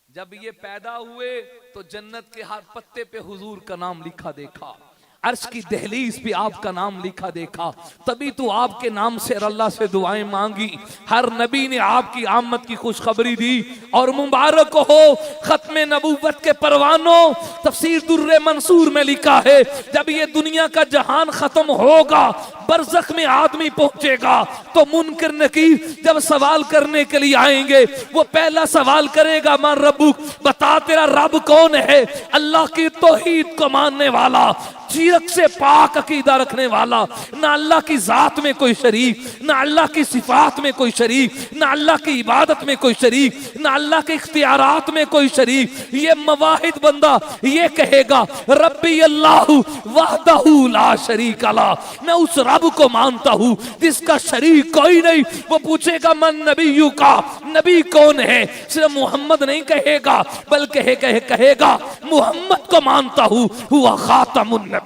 जब ये पैदा हुए तो जन्नत के हर पत्ते पे हुजूर का नाम लिखा देखा, अर्श की दहलीज पे आपका नाम लिखा देखा, तभी तो आपके नाम से अल्लाह से दुआएं मांगी। हर नबी ने आपकी आमद की खुशखबरी दी। और मुबारक हो खत्म नबूवत के परवानों, तफसीर दुर्रे मंसूर में लिखा है जब ये दुनिया का जहान खत्म होगा, बरज़ख में आदमी पहुंचेगा तो मुनकर नकीर जब सवाल करने के लिए आएंगे, वो पहला सवाल करेगा मन रब्बुक, बता तेरा रब कौन है। अल्लाह की तौहीद को मानने वाला, शिरक से पाक अकीदा रखने वाला, ना अल्लाह की जात में कोई शरीक, ना अल्लाह की सिफात में कोई शरीक, ना अल्लाह की इबादत में कोई शरीक, ना अल्लाह के इख्तियारात में कोई शरीक। ये मवाहिद बंदा ये कहेगा रब्बी अल्लाह वहदहू ला शरीक ला, मैं उस रब को मानता हूं जिसका शरीक कोई नहीं। वो पूछेगा मन नबीयू का, नबी कौन है? सिर्फ मोहम्मद नहीं कहेगा बल्कि कहेगा मोहम्मद को मानता हूं, हुआ खातमुन नबी।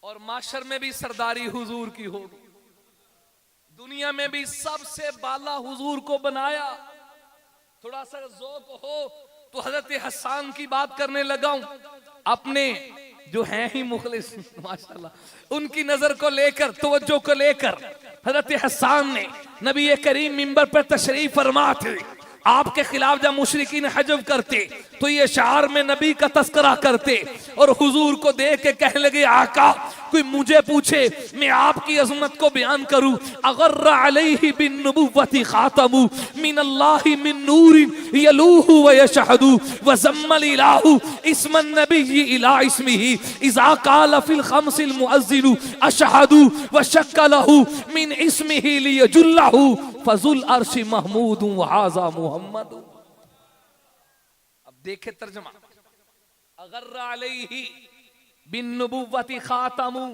और माशर में भी सरदारी हुजूर की होगी, दुनिया में भी सबसे बाला हुजूर को बनाया। थोड़ा सा ज़ौक़ हो तो हजरत हसन की बात करने लगा हूं, अपने जो हैं ही मुखलिस माशाल्लाह, उनकी नजर को लेकर, तवज्जो को लेकर हजरत हसन ने नबी करीम मिंबर पर तशरीफ फरमा थे। आपके खिलाफ जब मुशरिकीन हजब करते तो ये शार में नबी का तस्करा करते और हुजूर को देख के कहने लगे आका कोई मुझे पूछे मैं आपकी अजमत को बयान करूं, अगर अलैहि बिन नबुव्वति खातमु मिनल्लाहि मिन नूरिन यलूहु व यशहदु व ज़म्मल इलाहु इस्मन नबी इला इस्मिही इज़ा क़ाल फिल खम्सिल मुअज्जिनु अशहदु व शक्का लहु मिन इस्मिही लियजुल्लहु फजुल अर्श महमूद व हाज़ा मुहम्मद। अब देखे तर्जमा, अगर अलैहि बिन नबुव्वति खातमु,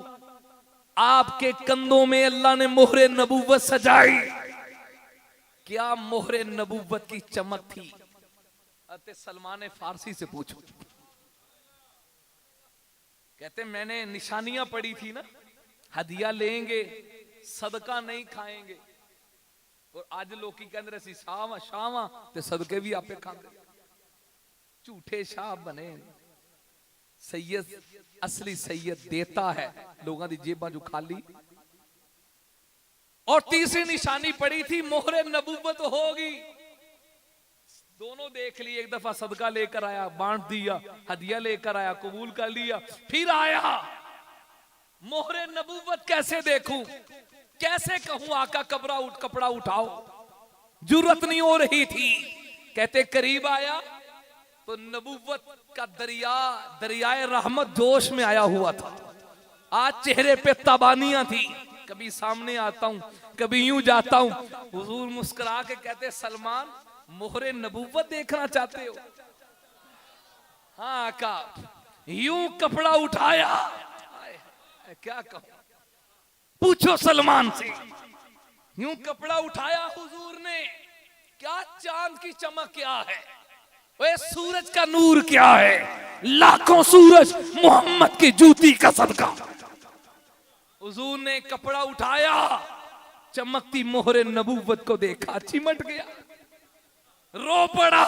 आपके कंधों में अल्लाह ने मोहरे नबुव्वत सजाई। क्या मोहरे नबूवत की चमक थी। अते सलमान फारसी से पूछो। कहते मैंने निशानियां पड़ी थी ना, हदिया लेंगे सदका नहीं खाएंगे, और आज लोग की कहते रहे शाह शाह ते सदके भी आपे खाते, झूठे शाह बने। सैयद असली सैयद देता है, लोगों की जेबां जो खाली। और तीसरी निशानी पड़ी थी मोहरे नबूवत होगी। दोनों देख लिए, एक दफा सदका लेकर आया, बांट दिया, हदिया लेकर आया, कबूल कर लिया, फिर आया मोहरे नबूवत कैसे देखूं, कैसे कहूं आका कपड़ा उठाओ, जुर्रत नहीं हो रही थी। कहते करीब आया तो नबूवत का दरियाए रहमत जोश में आया हुआ था। आज चेहरे पे तबानियां थी, कभी सामने आता हूं, कभी यूं जाता हूं। हुजूर मुस्कुरा के कहते सलमान मोहरे नबूवत देखना चाहते हो? हाँ का यूं कपड़ा उठाया, क्या कहूं, पूछो सलमान से। यूं कपड़ा उठाया हुजूर ने, क्या चांद की चमक क्या है, वे सूरज का नूर क्या है, लाखों सूरज मोहम्मद की जूती का सदका। हुजूर ने कपड़ा उठाया, चमकती मोहरे नबूवत को देखा, चिमट गया, रो पड़ा।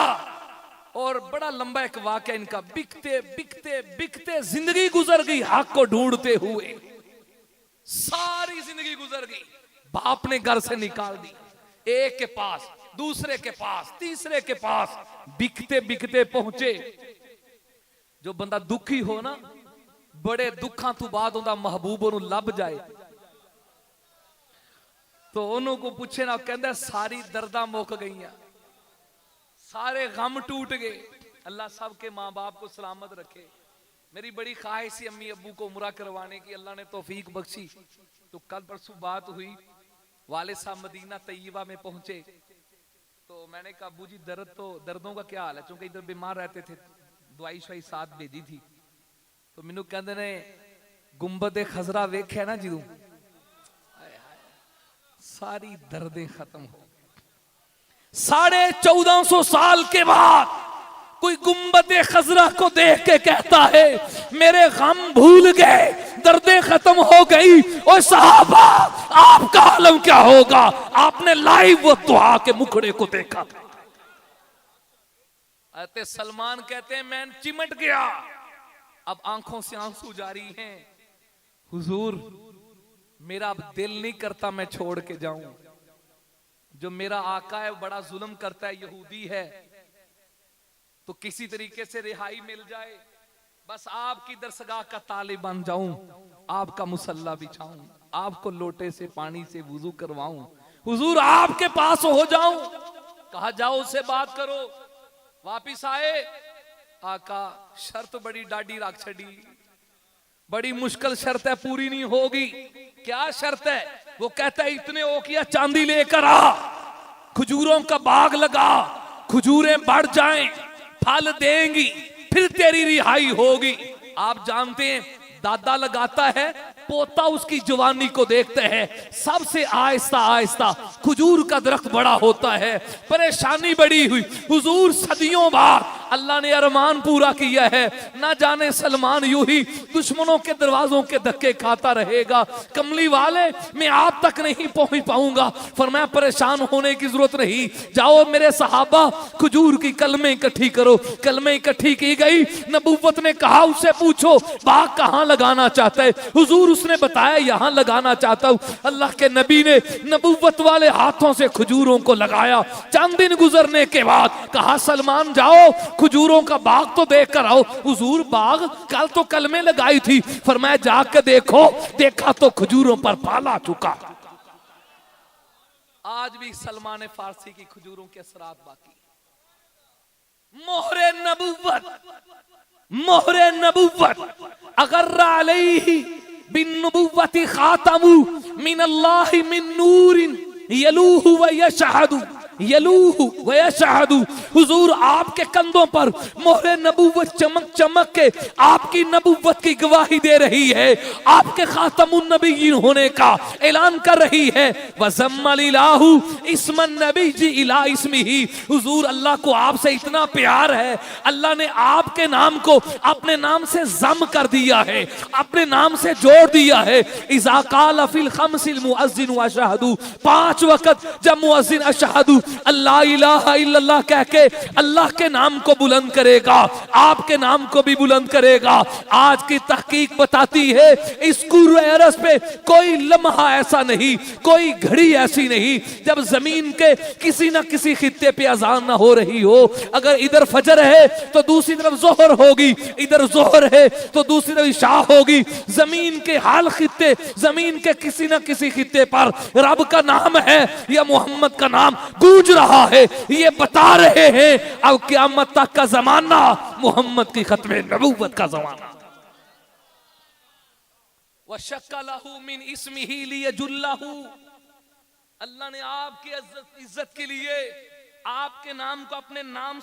और बड़ा लंबा एक वाकया इनका, बिकते बिकते बिकते जिंदगी गुजर गई हक को ढूंढते हुए, सारी जिंदगी गुजर गई। बाप ने घर से निकाल दी, एक के पास, दूसरे के पास, तीसरे के पास, बिकते बिकते पहुंचे। जो बंदा दुखी हो ना, बड़े दुखा तो बाद उनका महबूब उन्होंने लब जाए तो उन्होंने को पूछे ना, कहता सारी दर्दा मुक गई, सारे गम टूट गए। अल्लाह सबके माँ बाप को सलामत रखे। मेरी बड़ी ख्वाहिश थी अम्मी अब्बू को उम्रा करवाने की, अल्लाह ने तौफीक बख्शी। तो कल परसों बात हुई, वाले साहब मदीना तैयबा में पहुंचे तो मैंने कहा अब्बू जी दर्दों का क्या हाल है, क्योंकि इधर बीमार रहते थे, दवाई शवाई साथ भेजी थी। तो मैनू कहते ने गुंबद खजरा वेख्या ना जो, सारी दर्दें खत्म हो। 1450 साल के बाद कोई गुंबद खजरा को देख के कहता है मेरे गम भूल गए, दर्दें खत्म हो गई। और सहाबा आपका आलम क्या होगा, आपने लाइव वो दुआ के मुखड़े को देखा। अते सलमान कहते हैं मैं चिमट गया, अब आंखों से आंसू जारी हैं। हुजूर मेरा अब दिल नहीं करता मैं छोड़ के जाऊं, जो मेरा आका है बड़ा जुल्म करता है, यहूदी है, तो किसी तरीके से रिहाई मिल जाए, बस आपकी दरसगाह का तालिब बन जाऊं, आपका मुसल्ला बिछाऊं, आपको लोटे से पानी से वुजू करवाऊं, हुजूर आपके पास हो जाऊं। कहा जाओ उससे बात करो। वापिस आए, आका शर्त बड़ी डाडी रख छड़ी, बड़ी मुश्किल शर्त है, पूरी नहीं होगी। क्या शर्त है? वो कहता है इतने ओकिया चांदी लेकर आ, खजूरों का बाग लगा, खजूरें बढ़ जाएं, फल देंगी, फिर तेरी रिहाई होगी। आप जानते हैं दादा लगाता है, पोता उसकी जवानी को देखते हैं, सबसे आहिस्ता आहिस्ता खजूर का दरख्त बड़ा होता है। परेशानी बड़ी हुई, हुजूर सदियों बाद अल्लाह ने अरमान पूरा किया है, ना जाने सलमान यूं ही दुश्मनों के दरवाजों के धक्के खाता रहेगा। कमली वाले मैं आप तक नहीं पहुंच पाऊंगा, फरमाया परेशान होने की जरूरत नहीं, जाओ मेरे सहाबा खजूर की कलमें इकट्ठी करो। कलमें इकट्ठी की गई, नबूवत ने कहा उससे पूछो बाग कहां लगाना चाहता है। हुजूर उसने बताया यहां लगाना चाहता हूं। अल्लाह के नबी ने नबूवत वाले हाथों से खजूरों को लगाया। चंद दिन गुजरने के बाद कहा सलमान जाओ खजूरों का बाग तो देख कर आओ। हुजूर बाग कल तो कलमें लगाई थी, फरमाया जाकर देखो, देखा तो खजूरों पर पाला चुका। आज भी सलमान फारसी की खजूरों के असरात बाकी। मोहरे नबूवत, मोहरे नबूवत अगर अलैहि बिन नबूवती खातमु मिन अल्लाहि मिन नूरिन यलूहु व यशहदु यलूहु व यशहदु, हुजूर आपके कंधों पर मोहरे नबूवत चमक चमक के आपकी नबूवत की गवाही दे रही है, आपके खातमुन नबीयीन होने का ऐलान कर रही है। वज़म्मलिलाहु इस्मन नबी जी इला इस्मिही, हुजूर अल्लाह को आपसे इतना प्यार है, अल्लाह ने आपके नाम को अपने नाम से जम कर दिया है, अपने नाम से जोड़ दिया है। इज़ा क़ाल फ़िल ख़म्सिल मुअज़्ज़िन अशहदु, 5 वक़्त जब मुअज़्ज़िन अशहदु अल्लाह इलाहा इल्लल्लाह कह के अल्लाह के नाम को बुलंद करेगा, आपके नाम को भी बुलंद करेगा। आज की तहकीक बताती है इस कुर्रे अरस पे कोई लम्हा ऐसा नहीं, कोई घड़ी ऐसी नहीं जब जमीन के किसी ना किसी खित्ते पे अजान ना हो रही हो। अगर इधर फजर है तो दूसरी तरफ जोहर होगी, इधर जोहर है तो दूसरी तरफ इशा होगी। जमीन के हाल खित्ते, जमीन के किसी ना किसी खित्ते पर रब का नाम है या मोहम्मद का नाम गूंज रहा है। ये बता रहे हैं अब क़यामत तक का जमाना मोहम्मद की खत्मे नबूवत का जमाना। वशक्का लहू मिन इस्मिही लियजुल्लहू, अल्लाह ने आपकी इज्जत के लिए आपके नाम को अपने नाम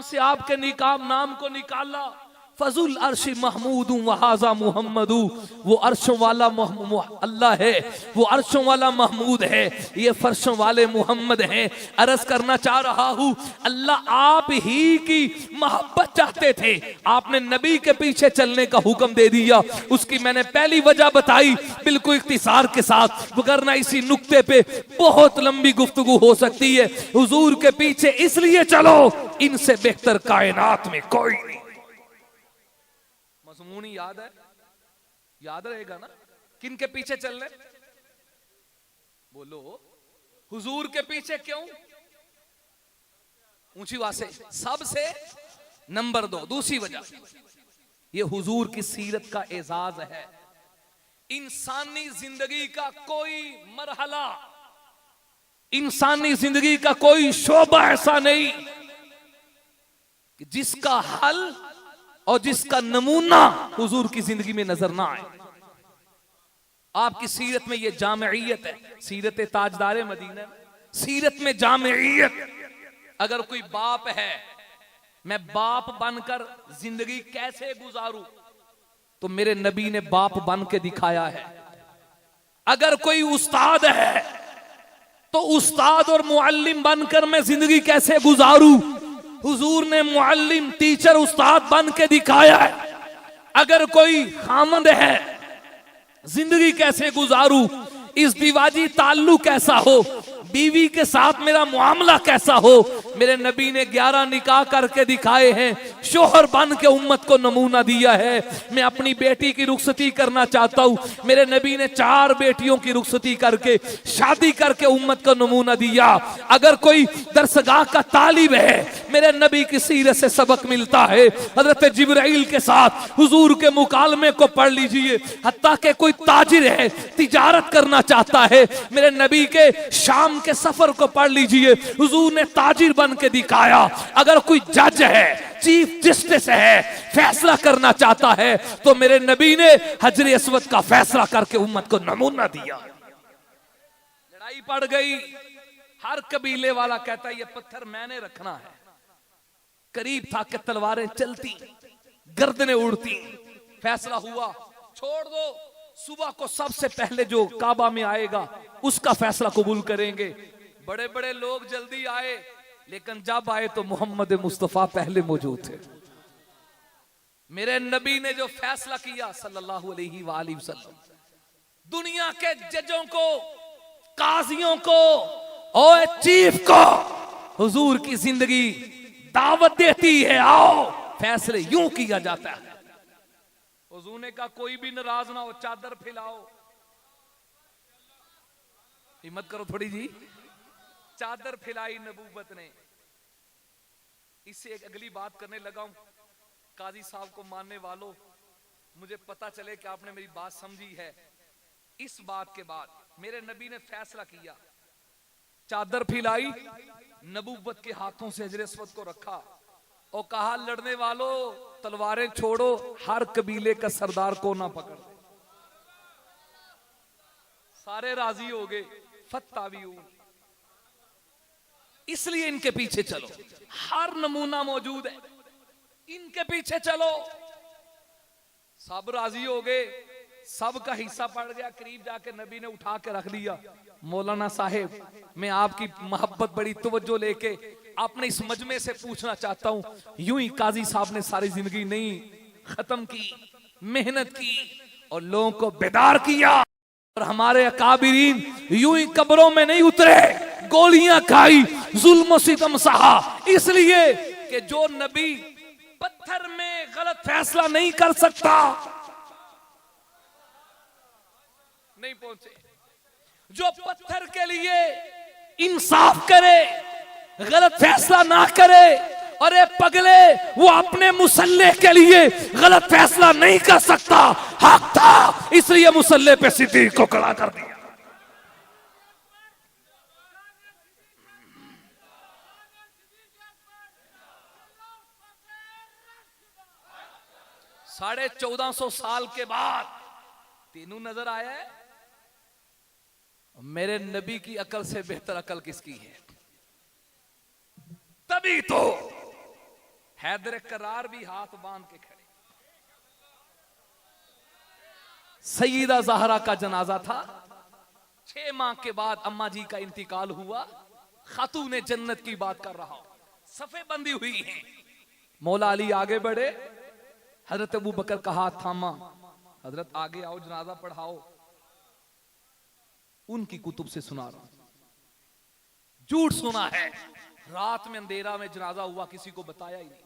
से आपके नाम को निकाला। फजुल अर्श महमूद वहाजा मुहम्मदू, वो अर्शों वाला अल्लाह है, वो अर्शों वाला महमूद है, ये फर्शों वाले मोहम्मद हैं। अर्ज करना चाह रहा हूँ, अल्लाह आप ही की मोहब्बत चाहते थे, आपने नबी के पीछे चलने का हुक्म दे दिया। उसकी मैंने पहली वजह बताई बिल्कुल इख्तिसार के साथ, वरना इसी नुक्ते पे बहुत लंबी गुफ्तगू हो सकती है। हुजूर के पीछे इसलिए चलो, इनसे बेहतर कायनात में कोई नहीं। मज़मून याद है, याद रहेगा ना किन के पीछे चल रहे? बोलो, हुजूर के पीछे क्यों? ऊंची आवाज से, सबसे नंबर 2 दूसरी वजह, ये हुजूर की सीरत का एजाज है। इंसानी जिंदगी का कोई मरहला, इंसानी जिंदगी का कोई शोबा ऐसा नहीं कि जिसका हल और जिसका नमूना हुजूर की जिंदगी में नजर ना आए। आपकी सीरत में यह जामियत है, सीरत ताजदार मदीना, सीरत में जामियत। अगर कोई बाप है, मैं बाप बनकर जिंदगी कैसे गुजारूं, तो मेरे नबी ने बाप बन के दिखाया है। अगर कोई उस्ताद है तो उस्ताद और मुअल्लिम बनकर मैं जिंदगी कैसे गुजारूं, हुजूर ने मुअल्लिम, टीचर, उस्ताद बन के दिखाया है। अगर कोई खामद है, जिंदगी कैसे गुजारूं, इस दीवाजी ताल्लुक कैसा हो, बीवी के साथ मेरा मुआमला कैसा हो, मेरे नबी ने 11 निकाह करके दिखाए हैं। शोहर बन के उम्मत को नमूना दिया है। मैं अपनी बेटी की रुखसती करना चाहता हूँ, मेरे नबी ने 4 बेटियों की रुखसती करके शादी करके उम्मत को नमूना दिया। अगर कोई दरसगाह का तालिब है, मेरे नबी की सीरत से सबक मिलता है। हजरत जिब्राइल के साथ हुजूर के मुकालमे को पढ़ लीजिए। हत्ता के कोई ताजिर है, तिजारत करना चाहता है, मेरे नबी के शाम के सफर को पढ़ लीजिए, हुजूर ने ताजिर बन के दिखाया। अगर कोई जज है, चीफ जस्टिस है, फैसला करना चाहता है, तो मेरे नबी ने हजर अस्वद का फैसला करके उम्मत को नमूना दिया। लड़ाई पड़ गई, हर कबीले वाला कहता है ये पत्थर मैंने रखना है। करीब था कि तलवारें चलती, गर्दनें उड़ती। फैसला हुआ, छोड़ दो, सुबह को सबसे पहले जो काबा में आएगा उसका फैसला कबूल करेंगे। बड़े बड़े लोग जल्दी आए, लेकिन जब आए तो मोहम्मद मुस्तफा पहले मौजूद थे। मेरे नबी ने जो फैसला किया सल्लल्लाहु अलैहि वसल्लम, दुनिया के जजों को, काजियों को और चीफ को हुजूर की जिंदगी दावत देती है, आओ फैसले यूं किया जाता है। हुजूर ने कहा कोई भी नाराज ना हो, चादर फैलाओ। हिम्मत करो थोड़ी जी, चादर फैलाई नबूवत ने। इससे एक अगली बात करने लगा हूं। काजी साहब को मानने वालों, मुझे पता चले कि आपने मेरी बात समझी है। इस बात के बाद मेरे नबी ने फैसला किया, चादर फैलाई, नबूवत के हाथों से हजर अस्वद को रखा और कहा लड़ने वालों तलवारें छोड़ो, हर कबीले का सरदार को ना पकड़। सारे राजी हो गए। फत्तावियून, इसलिए इनके पीछे चलो, हर नमूना मौजूद है, इनके पीछे चलो। सब राजी हो गए, सबका हिस्सा पड़ गया, करीब जाके नबी ने उठा के रख लिया। मौलाना साहेब, मैं आपकी मोहब्बत बड़ी तवज्जो लेके अपने इस मजमे से पूछना चाहता हूं, यूं ही काजी साहब ने सारी जिंदगी नहीं खत्म की, मेहनत की और लोगों को बेदार किया, और हमारे अकाबिरीन यूं ही कब्रों में नहीं उतरे, गोलियां खाई, जुल्म सितम सहा, इसलिए कि जो नबी पत्थर में गलत फैसला नहीं कर सकता, नहीं पहुंचे, जो पत्थर के लिए इंसाफ करे, गलत फैसला ना करे। अरे पगले, वो अपने मुसल्ले के लिए गलत फैसला नहीं कर सकता, हक था, इसलिए मुसल्ले पे सिद्दीक को खड़ा कर दिया। 1450 साल के बाद तीनों नजर आया है। मेरे नबी की अकल से बेहतर अकल किसकी है? तभी तो हैदर करार भी हाथ बांध के खड़े। सईदा ज़हरा का जनाजा था, 6 माह के बाद अम्मा जी का इंतकाल हुआ। खातूने जन्नत की बात कर रहा हूं, सफे बंदी हुई हैं। मौला अली आगे बढ़े, हजरत अबू बकर का हाथ थामा, हजरत आगे आओ, जनाजा पढ़ाओ। उनकी कुतुब से सुना रहा हूं, झूठ सुना है, रात में अंधेरा में जनाजा हुआ, किसी को बताया ही नहीं।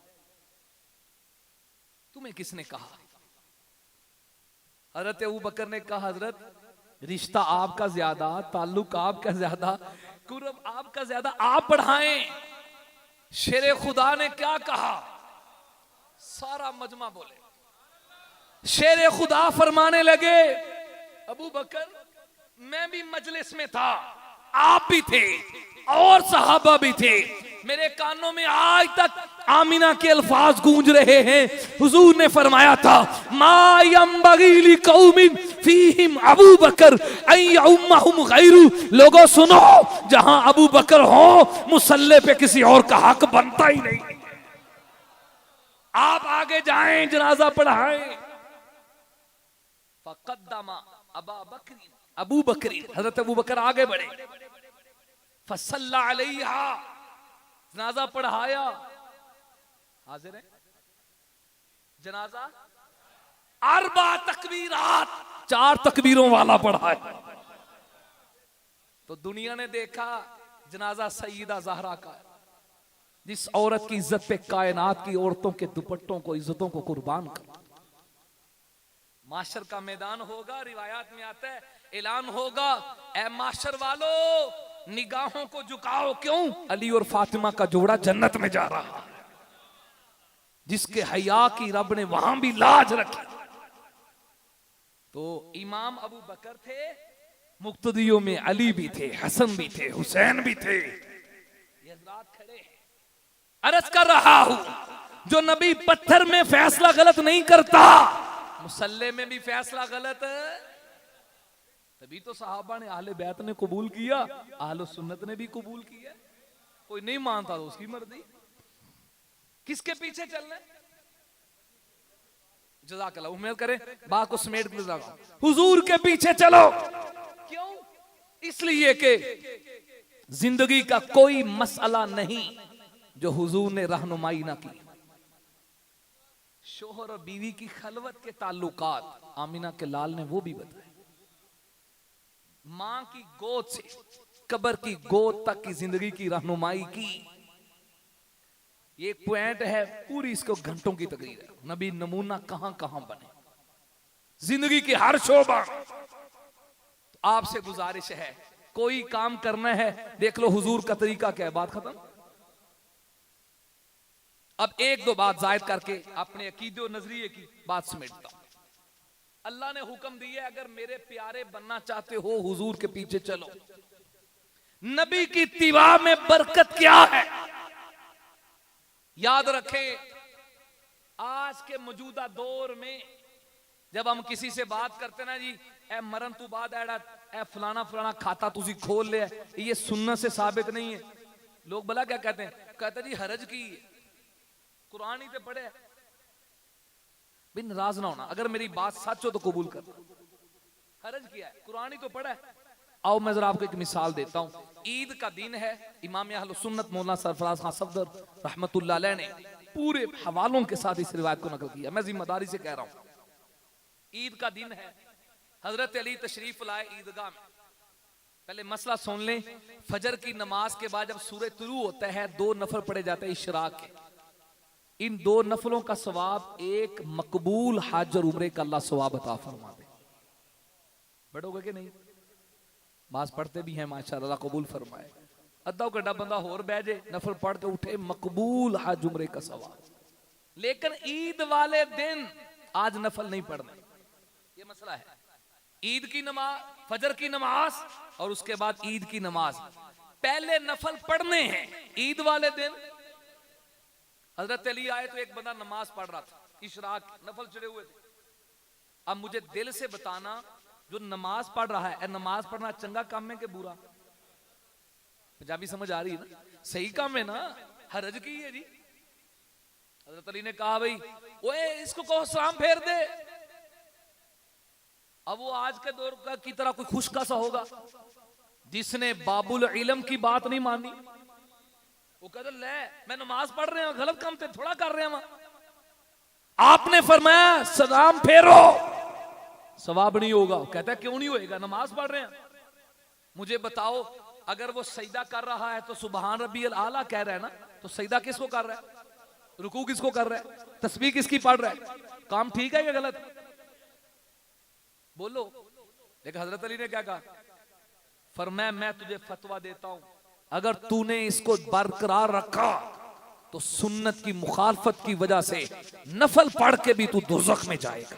तुम्हें किसने कहा? हजरत अबू बकर ने कहा, हजरत रिश्ता आपका ज्यादा, ताल्लुक आपका ज्यादा, कुर्ब आपका ज्यादा, आप पढ़ाएं। शेरे खुदा ने क्या कहा? सारा मजमा बोले। शेरे खुदा फरमाने लगे, अबू बकर मैं भी मजलिस में था, आप भी थे और सहाबा भी थे, मेरे कानों में आज तक आमिना के अल्फाज गूंज रहे हैं। हुजूर ने फरमाया था, मा यंबगी लिकौमिन फीहिम अबू बकर अन यउम्महुम गैरू। लोगों सुनो, जहां अबू बकर हो, मुसल्ले पे किसी और का हक बनता ही नहीं। आप आगे जाएं, जनाजा पढ़ाएं। फक़द्दमा अबा बकरी, अबू बकरी, हजरत अबू बकर आगे बढ़े। फसल्ला अलैहा, जनाजा पढ़ाया। हाजिर है जनाजा, 4 तकबीरात, 4 तकबीरों वाला पढ़ाया। तो दुनिया ने देखा जनाजा सईदा ज़हरा का, जिस औरत की इज्जत पे कायनात की औरतों के दुपट्टों को, इज्जतों को कुर्बान कर। माशर का मैदान होगा, रिवायात में आता है, ऐलान होगा, ए माशर वालों निगाहों को झुकाओ। क्यों? अली और फातिमा का जोड़ा जन्नत में जा रहा है, जिसके हया की रब ने वहां भी लाज रखी। तो इमाम अबू बकर थे, मुक्तदियों में अली भी थे, हसन भी थे, हुसैन भी थे। ये हज़रात खड़े हैं। अर्ज कर रहा हूं, जो नबी पत्थर में फैसला गलत नहीं करता, मुसल्ले में भी फैसला गलत है। तभी तो सहाबा ने, अहले बैत ने कबूल किया, अहले सुन्नत ने भी कबूल किया। कोई नहीं मानता तो उसकी मर्जी। किसके पीछे चलना है? जज़ाकल्लाह, उम्मीद करें बात को समेट के लगाओ। हुजूर के पीछे चलो। क्यों? इसलिए कि जिंदगी का कोई मसला नहीं जो हुजूर ने रहनुमाई ना की। शोहर और बीवी की खलवत के ताल्लुकात आमिना के लाल ने वो भी बताए। मां की गोद से कब्र की गोद तक की जिंदगी की रहनुमाई की। ये एक पॉइंट है, पूरी इसको घंटों की तकरीर है। नबी नमूना कहां कहां बने, जिंदगी की हर शोबा। तो आपसे गुजारिश है, कोई काम करना है, देख लो हुजूर का तरीका क्या है। बात खत्म। अब 1-2 बात जायद करके अपने अकीदे और नजरिए की बात समेटता हूं। अल्लाह ने हुक्म दिया, अगर मेरे प्यारे बनना चाहते हो, हुजूर के पीछे चलो। नबी की इत्तिबा में बरकत क्या है? याद रखें, आज के मौजूदा दौर में जब हम किसी से बात करते ना, जी ए मरन तू बाद ए फलाना फलाना खाता तुसी खोल लिया, ये सुन्नत से साबित नहीं है। लोग भला क्या कहते हैं, कहते जी हरज की कुरान ही तो पढ़े भी, नाराज ना होना, अगर मेरी बात सच हो तो कबूल कर। हरज किया है, कुरान ही तो पढ़ा है। आओ मैं जरा आपको एक मिसाल देता हूं। ईद का दिन है, इमाम अहले सुन्नत मौलाना सरफराज खान सफदर रहमतुल्लाह अलैह ने पूरे हवालों के साथ इस रिवायत को नकल किया, मैं जिम्मेदारी से कह रहा हूं। ईद का दिन है, हजरत अली तशरीफ लाए ईदगाह में। पहले मसला सुन लें, फजर की नमाज के बाद जब सूरज तुलू होता है 2 नफल पढ़े जाते हैं इशराक के। इन 2 नफलों का सवाब एक मकबूल हज और उम्रे का अल्लाह सवाब अता फरमा दे। बढ़ोगे कि नहीं? मास पढ़ते भी हैं माशाअल्लाह, कबूल फरमाए। अद्धा घंटा बंदा होर बह जाए, नफल पढ़ के उठे, मकबूल हज उम्रे का सवाब। लेकिन ईद वाले दिन आज नफल नहीं पढ़ना, ये मसला है। ईद की नमाज, फजर की नमाज और उसके बाद ईद की नमाज, पहले नफल पढ़ने हैं ईद वाले दिन। हजरत अली आए तो एक बंदा नमाज पढ़ रहा था, इशराक नफल चढ़े हुए थे। अब मुझे दिल से बताना, जो नमाज पढ़ रहा है, नमाज पढ़ना चंगा काम है कि बुरा? पंजाबी समझ आ रही है ना? सही काम है ना, हरज की है जी। हजरत अली ने कहा भाई ओए इसको कहो सलाम फेर दे। अब वो आज के दौर का की तरह कोई खुशका सा होगा जिसने बाबुल इल्म की बात नहीं मानी। वो कहते ले मैं नमाज पढ़ रहे हैं, गलत काम ते थोड़ा कर रहे हैं वहां। आपने फरमाया सलाम फेरो, सवाब नहीं होगा। कहता है क्यों नहीं होएगा, नमाज पढ़ रहे हैं। मुझे बताओ, अगर वो सजदा कर रहा है तो सुबहान रब्बियल आला कह रहा है ना, तो सजदा किसको कर रहा है, रुकू किसको कर रहा है, तस्बीह किसकी पढ़ रहा है? काम ठीक है या गलत? बोलो। लेकिन हजरत अली ने क्या कहा? फरमाया मैं तुझे फतवा देता हूं, अगर तूने इसको बरकरार रखा तो सुन्नत की मुखालफत की वजह से नफल पढ़ के भी तू दोज़ख में जाएगा,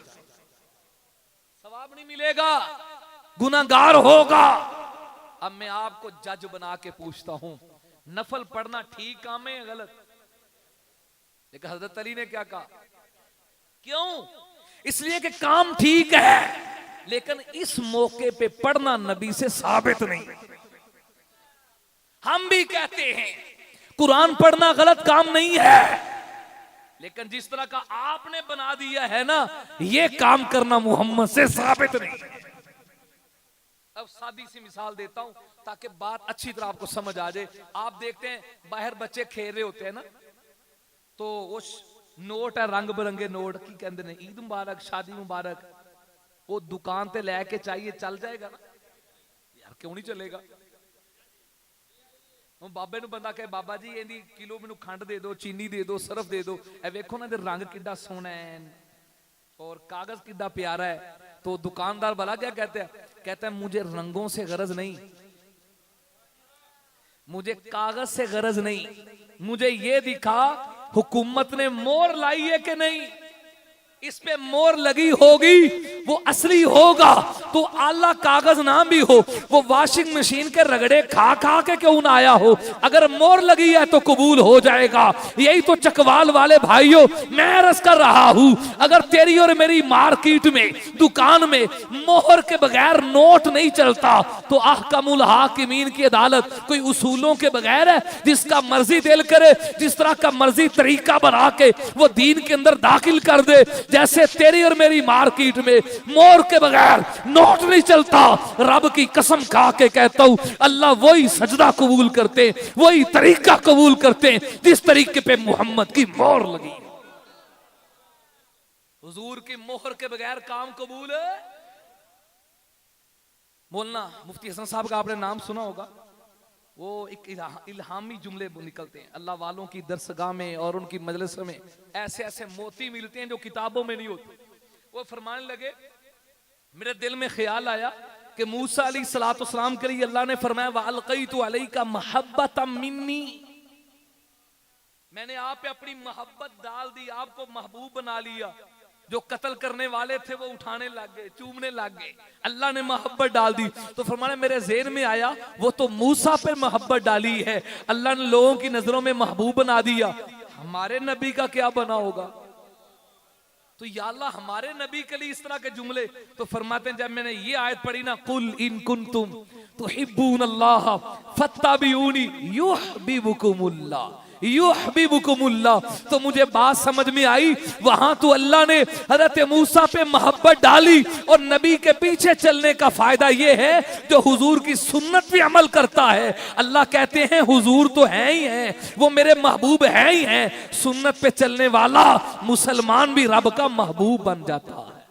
सवाब नहीं मिलेगा, गुनाहगार होगा। अब मैं आपको जज बना के पूछता हूं, नफल पढ़ना ठीक काम है या गलत? लेकिन हजरत अली ने क्या कहा? क्यों? इसलिए कि काम ठीक है, लेकिन इस मौके पे पढ़ना नबी से साबित नहीं। हम भी कहते हैं कुरान पढ़ना गलत काम नहीं है, लेकिन जिस तरह का आपने बना दिया है ना, ये काम करना मोहम्मद से साबित नहीं। अब सादी सी मिसाल देता हूं ताकि बात अच्छी तरह आपको समझ आ जाए। आप देखते हैं बाहर बच्चे खेल रहे होते हैं ना, तो वो नोट है रंग बिरंगे नोट की कहते हैं ईद मुबारक, शादी मुबारक, वो दुकान ते लेके चाहिए चल जाएगा ना यार? क्यों नहीं चलेगा? बाबे नु बंदा कहे बाबा जी इहदी किलो मैनू खंड दे दो, चीनी दे दो, सरफ दे दो, ए वेखो ना रंग किड्डा सोहना है और कागज किड्डा प्यारा है। तो दुकानदार भला क्या कहते हैं? कहता है मुझे रंगों से गरज नहीं, मुझे कागज से गरज नहीं, मुझे ये दिखा हुकूमत ने मोहर लाई है कि नहीं। इस पे मोहर लगी होगी वो असली होगा, तो आला कागज ना भी हो, वो वॉशिंग मशीन के रगड़े खा खा के क्यों ना आया हो, अगर मोहर लगी है तो कबूल हो जाएगा। यही तो चकवाल वाले भाइयों मैं अर्ज कर रहा हूं, अगर तेरी और मेरी मार्केट में, दुकान में मोहर के बगैर नोट नहीं चलता, तो अहकमुल हाकिमीन की अदालत कोई उसूलों के बगैर है? जिसका मर्जी दिल करे, जिस तरह का मर्जी तरीका बना के वो दीन के अंदर दाखिल कर दे। जैसे तेरी और मेरी मार्केट में मोहर के बगैर नोट नहीं चलता, रब की कसम खा के कहता हूं अल्लाह वही सजदा कबूल करते, वही तरीका कबूल करते जिस तरीके पे मोहम्मद की मोहर लगी। हुजूर की मोहर के बगैर काम कबूल है? बोलना मुफ्ती हसन साहब का आपने नाम सुना होगा, वो एक इल्हामी जुमले निकलते हैं अल्लाह वालों की दरसगाह में और उनकी मजलिस में, ऐसे ऐसे मोती मिलते हैं जो किताबों में नहीं होते। वो फरमाने लगे, मेरे दिल में ख्याल आया कि मूसा अलैहिस्सलाम के लिए अल्लाह ने फरमाया वअलक़ैतु अलैका महब्बतम मिन्नी, मैंने आप पे अपनी मोहब्बत डाल दी, आपको महबूब बना लिया। जो कत्ल करने वाले थे वो उठाने लग गए, चूमने लग गए, अल्लाह ने मोहब्बत डाल दी। तो फरमाने मेरे ज़हन में आया वो तो मूसा पे मोहब्बत डाली है, अल्लाह ने लोगों की नजरों में महबूब बना दिया, हमारे नबी का क्या बना होगा? तो या अल्लाह हमारे नबी के लिए इस तरह के जुमले। तो फरमाते हैं जब मैंने ये आयत पढ़ी ना, कुल इन कुंतुम तुहिब्बून अल्लाह फत्तबिऊनी युहब्बिबुकुमुल्लाह युहब्बिबुकुमुल्लाह, तो मुझे बात समझ में आई। वहां तो अल्लाह ने हजरत मूसा पे मोहब्बत डाली, और नबी के पीछे चलने का फायदा ये है जो हुजूर की सुन्नत पे अमल करता है। अल्लाह कहते हैं हुजूर तो है ही है, वो मेरे महबूब है ही है। सुन्नत पे चलने वाला मुसलमान भी रब का महबूब बन जाता है।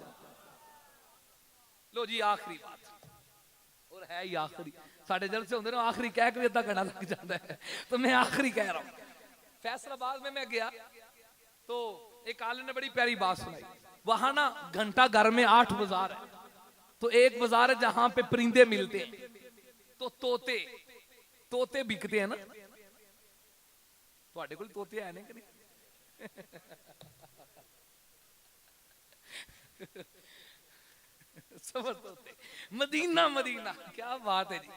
लो जी आखिरी बात, और है ही आखिरी। साढ़े जलसे होंगे ना आखिरी कह के अद्धा घंटा लग जाता है, तो मैं आखिरी कह रहा हूं। फैसलाबाद में मैं गया तो एक आलिम ने बड़ी प्यारी बात सुनाई। वहां ना घंटा घर में 8 बाजार है, तो एक बाजार है जहां पे परिंदे मिलते हैं, तो तोते बिकते हैं ना। ਤੁਹਾਡੇ ਕੋਲ तोते है नहीं कि नहीं? सबर तोते, मदीना मदीना, क्या बात है जी।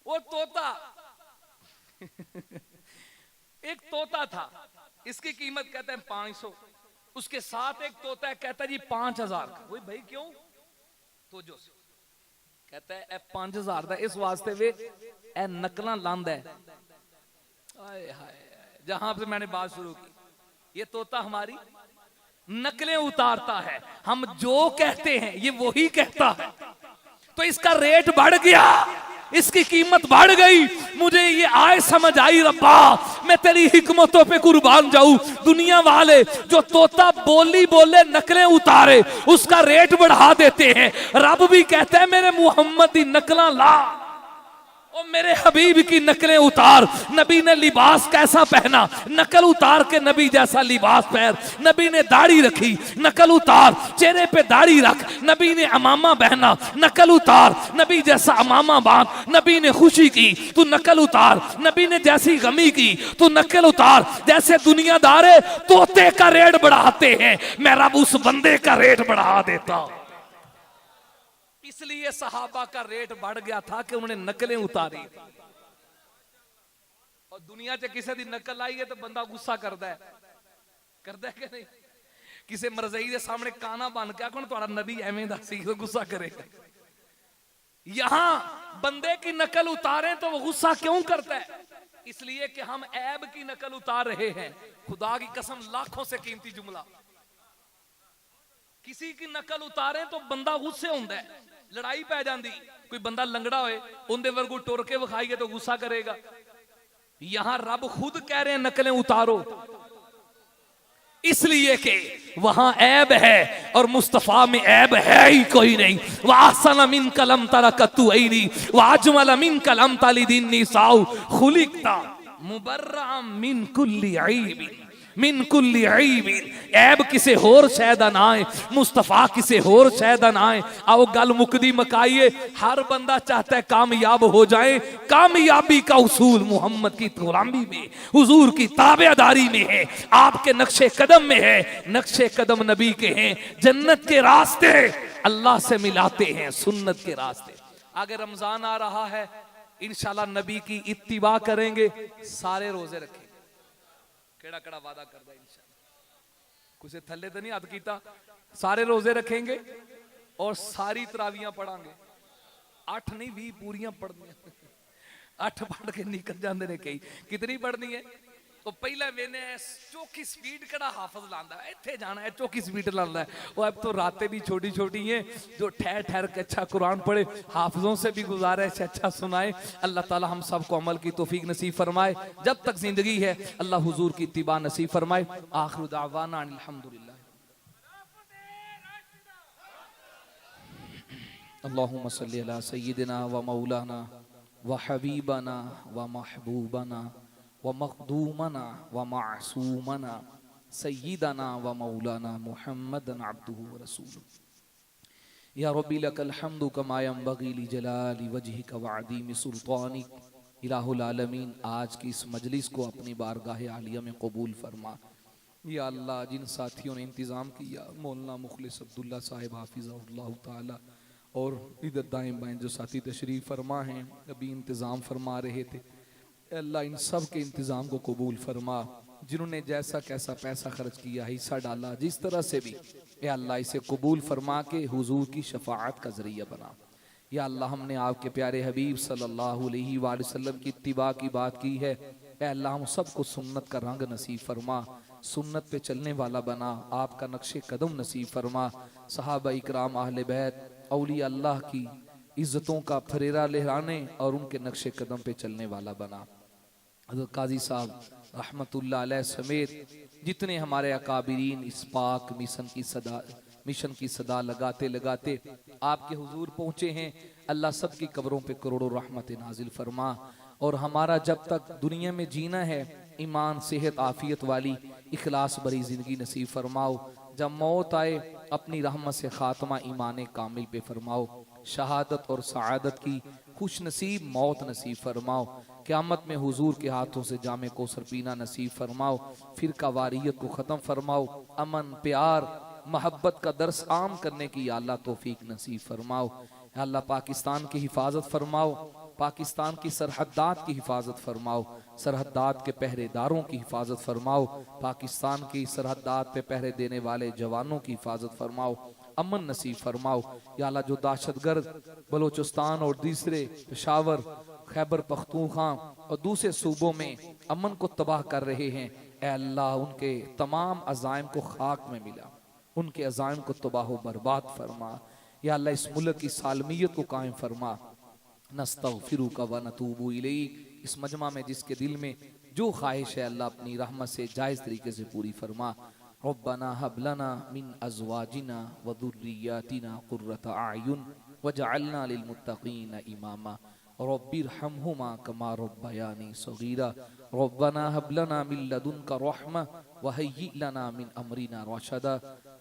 वो तोता एक तोता था, इसकी कीमत कहते हैं 500। उसके साथ एक तोता है, कहता है जी 5000 का। वही भाई क्यों? तो जो कहता है 5000 का इस वास्ते वे ए नकला लांदा है। हाय हाय, जहां से मैंने बात शुरू की, ये तोता हमारी नकलें उतारता है। हम जो कहते हैं ये वही कहता है, तो इसका रेट बढ़ गया, इसकी कीमत बढ़ गई। मुझे ये आय समझ आई, रब्बा मैं तेरी हिकमतों पे कुर्बान जाऊं। दुनिया वाले जो तोता बोली बोले नकलें उतारे, उसका रेट बढ़ा देते हैं। रब भी कहता है मेरे मुहम्मद की नकला ला, और मेरे हबीब की नकलें उतार। नबी ने लिबास कैसा पहना, नकल उतार के नबी जैसा लिबास पहन। नबी ने दाढ़ी रखी, नकल उतार, चेहरे पे दाढ़ी रख। नबी ने अमामा पहना, नकल उतार, नबी जैसा अमामा बांध। नबी ने खुशी की, तू नकल उतार। नबी ने जैसी गमी की, तू नकल उतार। जैसे दुनियादारे तोते का रेट बढ़ाते हैं, मैं रब उस बंदे का रेट बढ़ा देता। इसलिए सहाबा का रेट बढ़ गया था कि उन्होंने नकलें उतारी। और दुनिया से किसी की नकल आई है तो बंदा गुस्सा करता है कि नहीं? किसी मरज़ई के सामने काना बन के आखो तुहाड़ा नबी एवें दा सी, तो गुस्सा करेगा। यहां बंदे की नकल उतारे तो वो गुस्सा क्यों करता है? इसलिए कि हम ऐब की नकल उतार रहे हैं। खुदा की कसम, लाखों से कीमती जुमला। किसी की नकल उतारे तो बंदा गुस्से होता है, लड़ाई पै जाती। कोई बंदा लंगड़ा होए, उनके वर्गू टुर के विखाइए तो गुस्सा करेगा। यहां रब खुद कह रहे हैं नकलें उतारो, इसलिए कि वहां ऐब है और मुस्तफा में ऐब है ही कोई नहीं। वासन मिन कलम तरकतु ऐनी वाजमल मिन कलम तलिदिन निसाउ खुलिकता मुबर्रा मिन कुल्ली ऐबिन मिन कुल्ली ऐबिन। ऐब किसे होर शैदा ना आए, मुस्तफा किसे होर शैदा ना आए। आओ गल मुकदी मकाइए। हर बंदा चाहता है कामयाब हो जाए। कामयाबी का उसूल मोहम्मद की गुलामी में, हुजूर की ताबेदारी में है, आपके नक्शे कदम में है। नक्शे कदम नबी के हैं, जन्नत के रास्ते अल्लाह से मिलाते हैं, सुन्नत के रास्ते। आगे रमजान आ रहा है, इंशाल्लाह नबी की इत्तिबा करेंगे, सारे रोजे रखेंगे। केड़ा केड़ा वादा करदा इंशाअल्लाह, कुछ थल्ले तो नहीं हद कीता। सारे रोजे रखेंगे और सारी तरावियां पढ़ांगे। 8 नहीं 20 पूरियां पढ़नियां। 8 पढ़ के निकल जाते ने कई। कितनी पढ़नी है? तो पहला मैंने चौकी स्पीड कड़ा हाफज लांदा है, इत्थे जाना है चौकी स्पीड लांदा है। वो अब तो रातें भी छोटी छोटी हैं, जो ठहर ठहर के अच्छा कुरान पढ़े, हाफिजों से भी गुजारिश से अच्छा सुनाए। अल्लाह ताला हम सबको अमल की तौफीक नसीब फरमाए। जब तक जिंदगी है अल्लाह हुजूर की इत्तिबा नसीब फरमाए। आखिर दावाना अल्हम्दुलिल्लाह। अल्लाहुम्मा सल्ली अला सय्यिदिना व मौलाना व हबीबना व महबूबना व मखदूमना व मासूमना सय्यिदना व मौलाना मुहम्मदन अब्दुहु व रसूलुहु। या रब्बी लकल हम्दु कमा यंबगी लिजलाली वजहिका व अज़ीम सुल्तानिक। इलाहुल आलमीन, आज की इस मजलिस को अपनी बारगाह आलिया में कबूल फरमा। या अल्लाह, जिन साथियों ने इंतज़ाम किया, मौलाना मुखलिस अब्दुल्ला साहिब हाफिज़हुल्लाह ताला, और इधर दाएं बाएं जो साथी तशरीफ़ फरमा हैं, अभी इंतज़ाम फरमा रहे थे, अल्लाह इन सब के इंतज़ाम को कबूल फरमा। जिन्होंने जैसा कैसा पैसा खर्च किया, हिस्सा डाला, जिस तरह से भी, या अल्लाह इसे कबूल फरमा के हुजूर की शफाअत का जरिया बना। या अल्लाह हमने आपके प्यारे हबीब सल्लल्लाहु अलैहि वसल्लम की इत्तिबा की बात की है, ए अल्लाह हम सबको सुन्नत का रंग नसीब फरमा, सुन्नत पे चलने वाला बना, आपका नक्शे कदम नसीब फरमा। सहाबा इकराम अहले बैत औलिया अल्लाह की इज्जतों का फरेरा लहराने और उनके नक्शे कदम पे चलने वाला बना। हज़रत काजी साहब रहमतुल्लाह अलैह समेत जितने हमारे अकाबिरीन इस पाक मिशन की सदा लगाते लगाते आपके हुजूर पहुँचे हैं, अल्लाह सब की कब्रों पे करोड़ों रहमत नाजिल फरमा। और हमारा जब तक दुनिया में जीना है, ईमान सेहत आफियत वाली इखलास भरी ज़िंदगी नसीब फरमाओ। जब मौत आए अपनी रहमत से खात्मा ईमान कामिल पे फरमाओ। शहादत और सआदत की खुश नसीब मौत नसीब फरमाओ। क़यामत में हुजूर के हाथों से जामे कौसर पीना नसीब फरमाओ। फिरका वारियत को ख़त्म फरमाओ। अमन प्यार मोहब्बत का दर्स आम करने की या अल्लाह तौफीक नसीब फरमाओ। या अल्लाह पाकिस्तान की हिफाजत फरमाओ, पाकिस्तान की सरहदात की हिफाजत फरमाओ, सरहदात के पहरेदारों की हिफाजत फरमाओ, पाकिस्तान की सरहदात पे पहरे देने वाले जवानों की हिफाजत फरमाओ, अमन नसीब फरमाओ। या अल्लाह जो दहशतगर्द बलोचिस्तान और दूसरे पेशावर, खैबर पख्तूनख्वा और दूसरे सूबों में अमन को तबाह कर रहे हैं, ए अल्लाह उनके तमाम अज़ाइम को खाक में मिला, उनके अज़ाइम को तबाह व बर्बाद फरमा। या अल्लाह इस मुल्क की सालमियत को कायम फरमा। नस्तगफिरुका व नतूबु इलैक। इस मजमा में जिसके दिल में जो ख्वाहिश है अल्लाह अपनी रहमत से जायज़ तरीके से पूरी फरमा। रब्बना हब लना मिन अज़वाजिना व दुर्रियातिना कुर्रता अयुन वजअलना लिलमुत्तक़ीना इमामा रब्बिरहमहुमा कमा रब्बयानी सगीरा रब्बना हब लना मिन लदुनका रहमा व हय्यि लना मिन अमरिना रशदा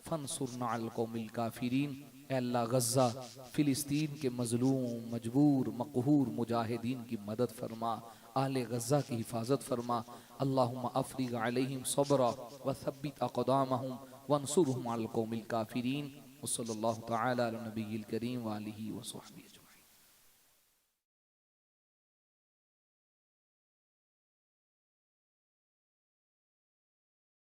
फंसुरना अल कौमिल काफिरीन। ए अल्लाह गज़्ज़ा फ़िलिस्तीन के मज़लूम मजबूर मक़हूर मुजाहिदीन की मदद फरमा, आहले गज़्ज़ा की हिफाजत फरमा। अल्लाहुम्मा अफ़रिग़ अलैहिम सब्रा व थब्बित अक़दामहुम वंसुरहुम अल कौमिल काफिरीन। वस्सल्लल्लाहु तआला अला नबिय्यिल करीम व आलिहि व सहबिहि।